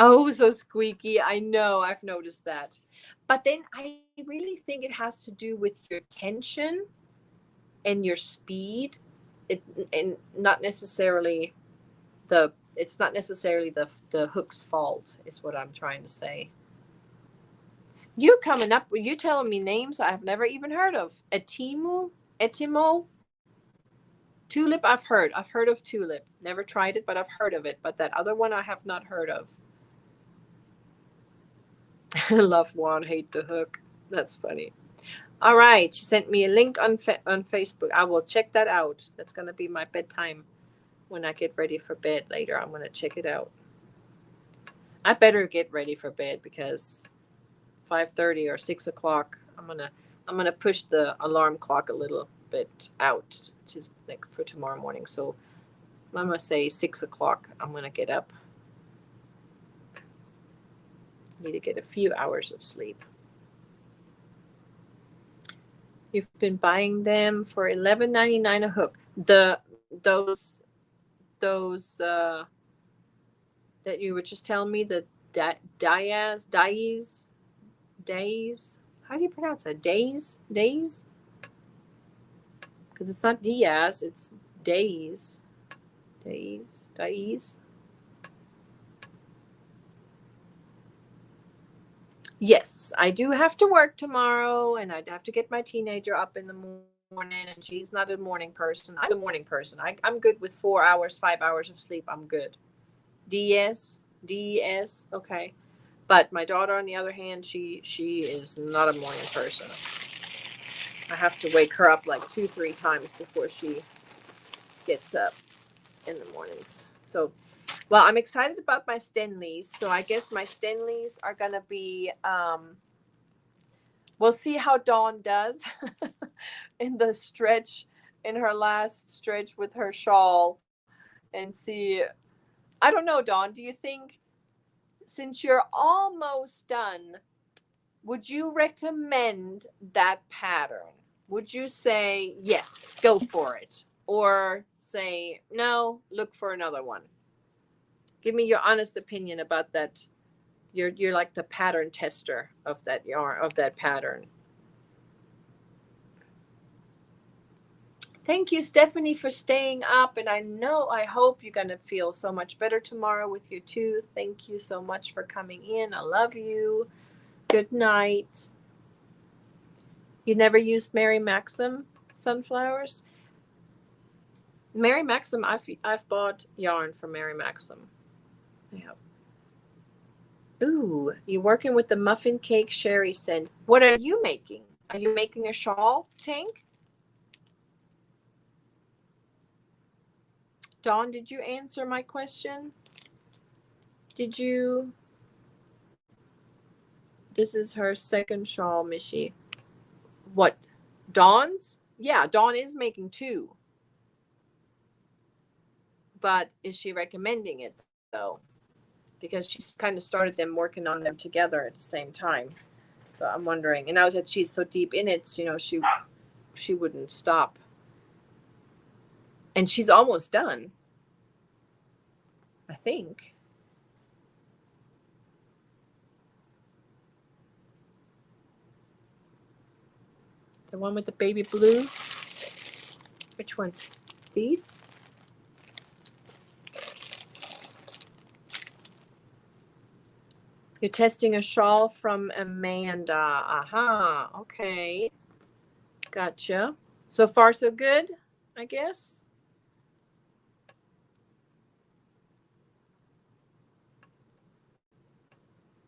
Oh, so squeaky. I know, I've noticed that. But then I really think it has to do with your tension and your speed. And not necessarily it's not necessarily the hook's fault, is what I'm trying to say. You coming up, you telling me names I've never even heard of. Etimo, Tulip. I've heard of Tulip. Never tried it, but I've heard of it. But that other one I have not heard of. Love Juan, hate the hook. That's funny. All right, she sent me a link on Facebook. I will check that out. That's gonna be my bedtime when I get ready for bed later. I'm gonna check it out. I better get ready for bed because 5:30 or 6 o'clock. I'm gonna push the alarm clock a little bit out, just like for tomorrow morning. So I'm gonna say 6 o'clock. I'm gonna get up. Need to get a few hours of sleep. You've been buying them for $11.99 a hook. Those that you were just telling me, the days. How do you pronounce that? Days? Because it's not Diaz, it's days. Days. Yes, I do have to work tomorrow, and I'd have to get my teenager up in the morning, and she's not a morning person. I'm a morning person. I'm good with 4 hours, 5 hours of sleep. I'm good. DES, okay. But my daughter, on the other hand, she is not a morning person. I have to wake her up like 2-3 times before she gets up in the mornings. So, well, I'm excited about my Stanleys. So I guess my Stanleys are going to be, we'll see how Dawn does in her last stretch with her shawl, and see. I don't know, Dawn, do you think, since you're almost done, would you recommend that pattern? Would you say, yes, go for it? Or say, no, look for another one? Give me your honest opinion about that. You're like the pattern tester of that yarn, of that pattern. Thank you, Stephanie, for staying up. And I hope you're going to feel so much better tomorrow with your tooth. Thank you so much for coming in. I love you. Good night. You never used Mary Maxim sunflowers? Mary Maxim, I've bought yarn from Mary Maxim. Yeah. Ooh, you're working with the muffin cake Sherry said. What are you making? Are you making a shawl, Tank? Dawn, did you answer my question? Did you? This is her second shawl, Michi. What? Dawn's? Yeah, Dawn is making 2. But is she recommending it, though? Because she's kind of started them working on them together at the same time. So I'm wondering. And now that she's so deep in it, you know, she wouldn't stop. And she's almost done, I think. The one with the baby blue? Which one? These? You're testing a shawl from Amanda. Aha. Okay. Gotcha. So far, so good, I guess.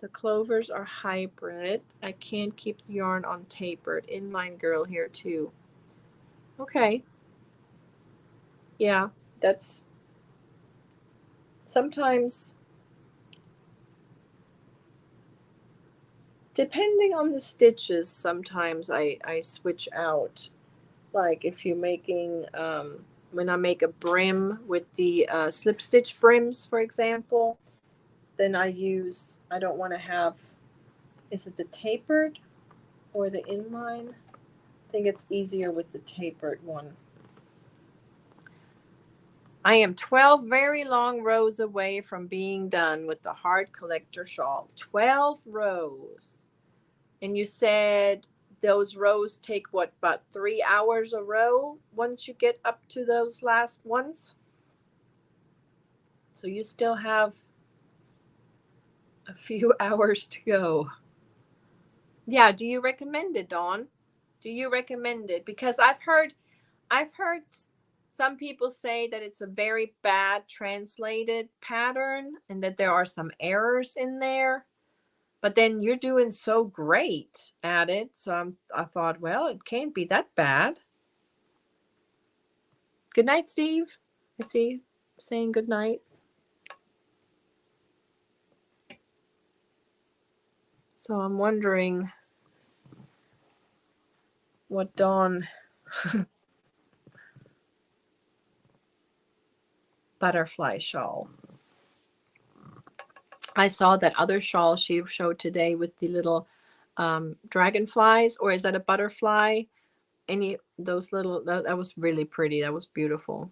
The clovers are hybrid. I can't keep the yarn on tapered. Inline girl here too. Okay. Yeah, that's sometimes depending on the stitches, sometimes I switch out. Like if you're making, when I make a brim with the slip stitch brims, for example, then I don't want to have, is it the tapered or the inline? I think it's easier with the tapered one. I am 12 very long rows away from being done with the heart collector shawl. 12 rows. And you said those rows take what, about 3 hours a row once you get up to those last ones? So you still have a few hours to go. Yeah, do you recommend it, Dawn? Do you recommend it? Because I've heard some people say that it's a very bad translated pattern and that there are some errors in there. But then you're doing so great at it. So I thought, well, it can't be that bad. Good night, Steve. I see saying good night. So I'm wondering what Dawn butterfly shawl. I saw that other shawl she showed today with the little dragonflies, or is that a butterfly? Any those little, that was really pretty. That was beautiful.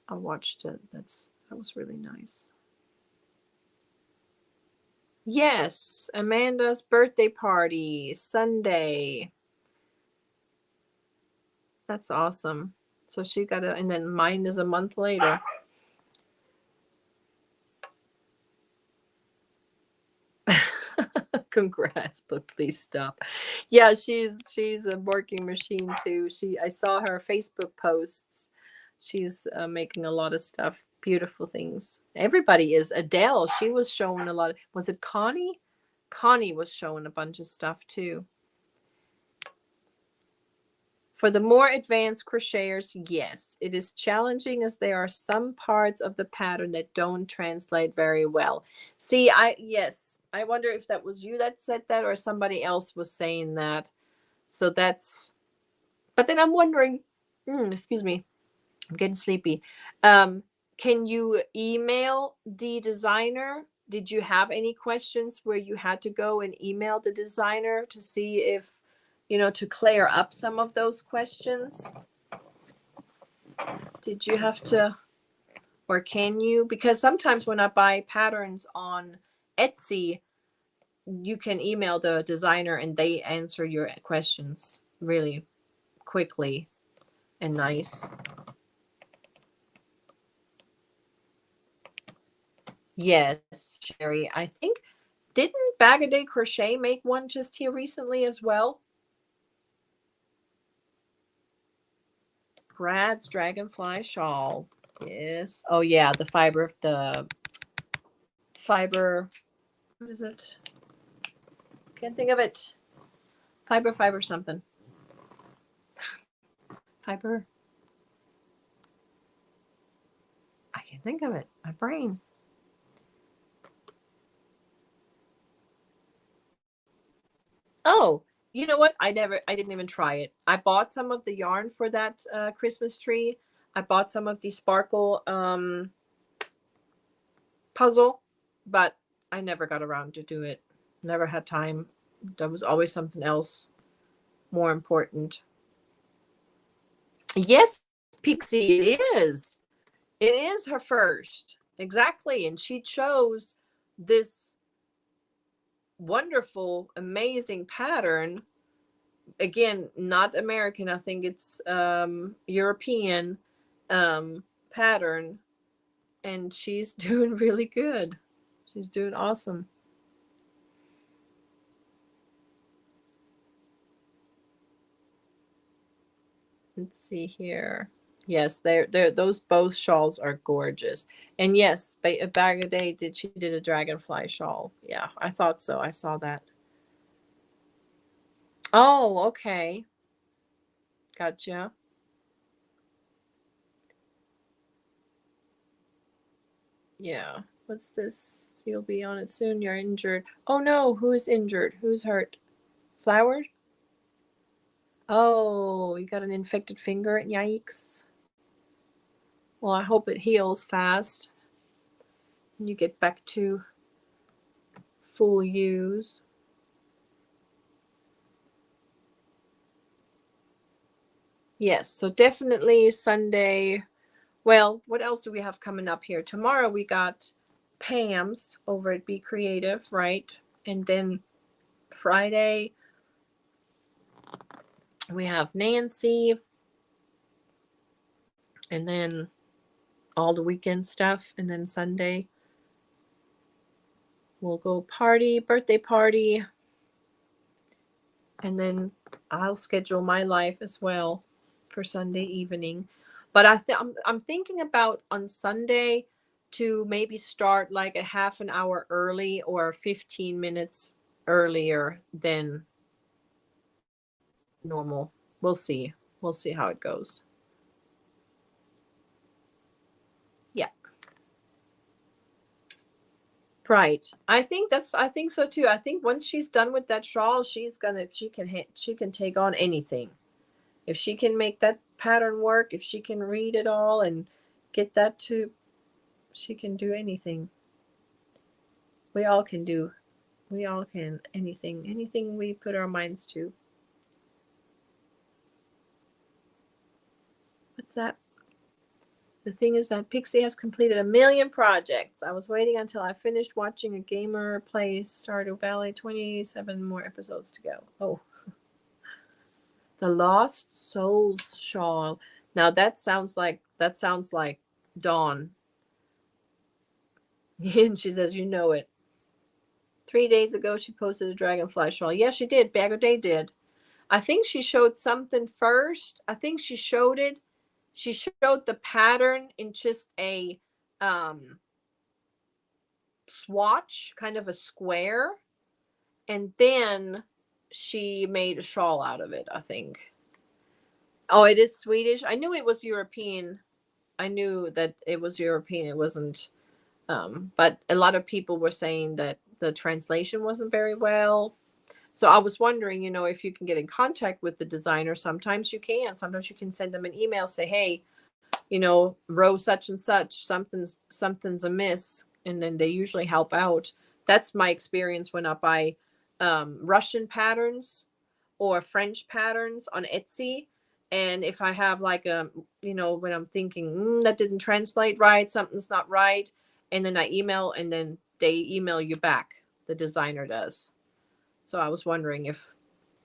I watched it. That was really nice. Yes, Amanda's birthday party, Sunday. That's awesome. So she got and then mine is a month later. Congrats, but please stop. Yeah, she's a working machine too. I saw her Facebook posts. She's making a lot of stuff, beautiful things. Everybody is. Adele, she was showing a lot. Was it Connie? Connie was showing a bunch of stuff too. For the more advanced crocheters, yes, it is challenging as there are some parts of the pattern that don't translate very well. See, I wonder if that was you that said that or somebody else was saying that. So that's, but then I'm wondering, excuse me, I'm getting sleepy. Can you email the designer? Did you have any questions where you had to go and email the designer to see if, to clear up some of those questions? Did you have to, or can you? Because sometimes when I buy patterns on Etsy, you can email the designer and they answer your questions really quickly and nice. Yes, Sherry. I think, didn't Bag a Day Crochet make one just here recently as well? Brad's Dragonfly Shawl. Yes. Oh yeah, the fiber, what is it? Can't think of it. Fiber something. Fiber. I can't think of it. My brain. Oh, you know what? I didn't even try it. I bought some of the yarn for that Christmas tree. I bought some of the sparkle puzzle, but I never got around to do it. Never had time. There was always something else more important. Yes, Pixie, it is. It is her first. Exactly. And she chose this wonderful, amazing pattern. Again, not American. I think it's European pattern. And she's doing really good. She's doing awesome. Let's see here. Yes, they're those both shawls are gorgeous. And yes, a Bag a Day she did a dragonfly shawl. Yeah, I thought so. I saw that. Oh, okay. Gotcha. Yeah. What's this? You'll be on it soon. You're injured. Oh no, who is injured? Who's hurt? Flower? Oh, you got an infected finger. Yikes. Well, I hope it heals fast and you get back to full use. Yes, so definitely Sunday. Well, what else do we have coming up here? Tomorrow we got Pam's over at Be Creative, right? And then Friday we have Nancy. And then all the weekend stuff. And then Sunday we'll go birthday party. And then I'll schedule my life as well for Sunday evening. But I'm thinking about on Sunday to maybe start like a half an hour early or 15 minutes earlier than normal. We'll see. We'll see how it goes. Yeah. Right. I think so too. I think once she's done with that shawl, she can take on anything. If she can make that pattern work, if she can read it all and get that she can do anything. We all can anything we put our minds to. What's that? The thing is that Pixie has completed 1 million projects. I was waiting until I finished watching a gamer play Stardew Valley. 27 more episodes to go. Oh. The Lost Souls shawl. Now that sounds like Dawn. And she says, you know it. 3 days ago, she posted a dragonfly shawl. Yeah, she did. Bag a Day did. I think she showed something first. I think she showed it. She showed the pattern in just a swatch, kind of a square. And then she made a shawl out of it, I think. Oh, it is Swedish. I knew it was European. I knew that it was European. It wasn't. But a lot of people were saying that the translation wasn't very well. So I was wondering, if you can get in contact with the designer. Sometimes you can. Sometimes you can send them an email, say, hey, row such and such, something's amiss, and then they usually help out. That's my experience when I buy Russian patterns or French patterns on Etsy. And if I have like when I'm thinking that didn't translate right, something's not right, and then I email, and then they email you back. The designer does. So I was wondering if,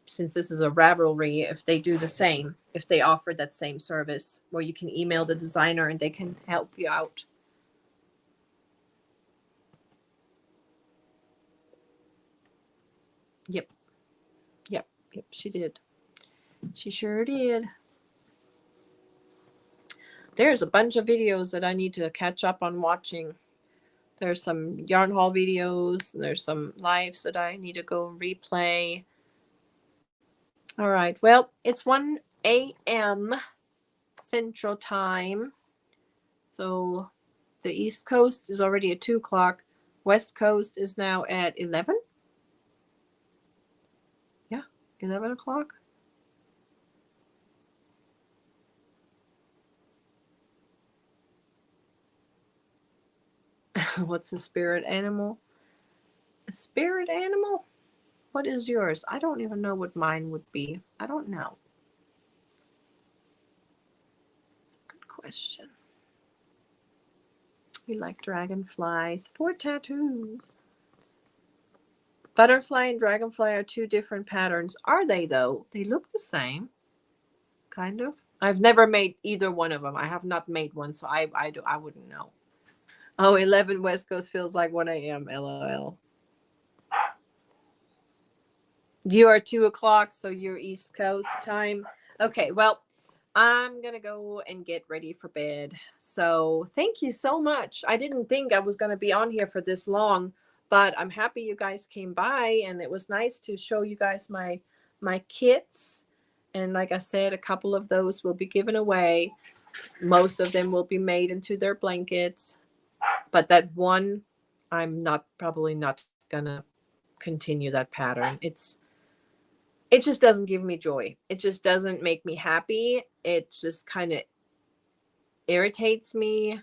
since this is a Ravelry, if they do the same, if they offer that same service where you can email the designer and they can help you out. Yep, she did. She sure did. There's a bunch of videos that I need to catch up on watching. There's some yarn haul videos, and there's some lives that I need to go replay. All right. Well, it's 1 a.m. Central Time. So the East Coast is already at 2 o'clock. West Coast is now at 11. Yeah, 11 o'clock. What's a spirit animal? A spirit animal? What is yours? I don't even know what mine would be. I don't know. It's a good question. We like dragonflies. 4 tattoos. Butterfly and dragonfly are 2 different patterns. Are they, though? They look the same. Kind of. I've never made either one of them. I have not made one, so I wouldn't know. Oh, 11 West Coast feels like 1 a.m. LOL. You are 2 o'clock, so you're East Coast time. Okay, well, I'm going to go and get ready for bed. So thank you so much. I didn't think I was going to be on here for this long, but I'm happy you guys came by, and it was nice to show you guys my kits. And like I said, a couple of those will be given away. Most of them will be made into their blankets. But that one, I'm probably not going to continue that pattern. It just doesn't give me joy. It just doesn't make me happy. It just kind of irritates me.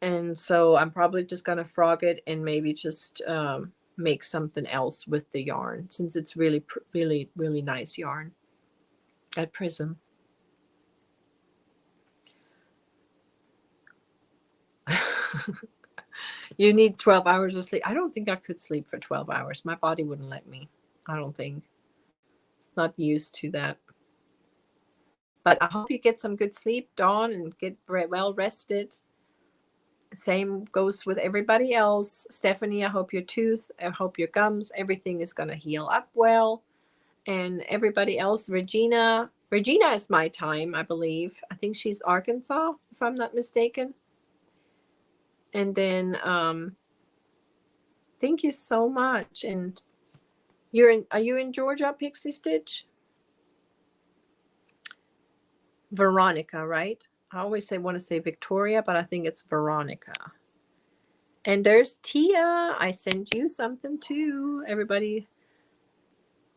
And so I'm probably just going to frog it and maybe just make something else with the yarn, since it's really, really, really nice yarn. That Prism. You need 12 hours of sleep. I don't think I could sleep for 12 hours. My body wouldn't let me. I don't think. It's not used to that. But I hope you get some good sleep, Dawn, and get well rested. Same goes with everybody else. Stephanie, I hope your tooth, I hope your gums, everything is going to heal up well. And everybody else, Regina is my time, I believe. I think she's Arkansas, if I'm not mistaken. And then thank you so much. And are you in Georgia, Pixie Stitch? Veronica, right? I always want to say Victoria, but I think it's Veronica. And there's Tia. I sent you something too. Everybody,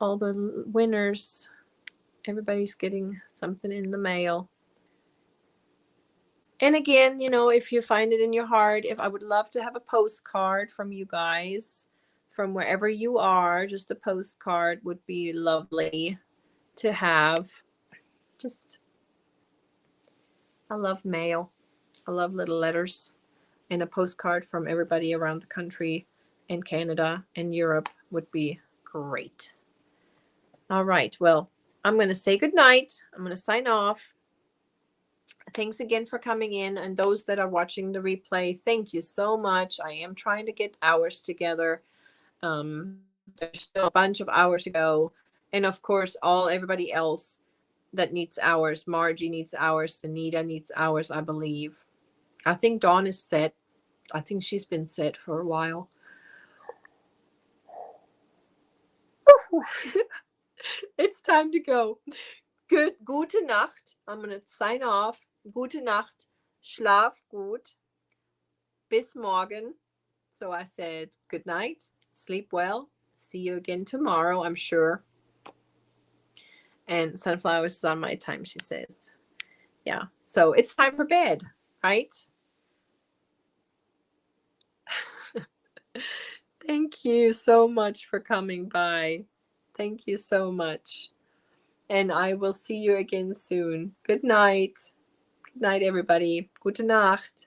all the winners, everybody's getting something in the mail. And again, if you find it in your heart, if I would love to have a postcard from you guys from wherever you are, just a postcard would be lovely to have. I love mail. I love little letters, and a postcard from everybody around the country and Canada and Europe would be great. All right. Well, I'm going to say goodnight. I'm going to sign off. Thanks again for coming in. And those that are watching the replay, thank you so much. I am trying to get hours together. There's still a bunch of hours to go. And of course, everybody else that needs hours. Margie needs hours. Anita needs hours, I believe. I think Dawn is set. I think she's been set for a while. It's time to go. Gute Nacht. I'm going to sign off. Gute Nacht. Schlaf gut. Bis morgen. So I said good night. Sleep well. See you again tomorrow, I'm sure. And Sunflowers is on my time, she says. Yeah. So it's time for bed, right? Thank you so much for coming by. Thank you so much. And I will see you again soon. Good night. Good night, everybody. Gute Nacht.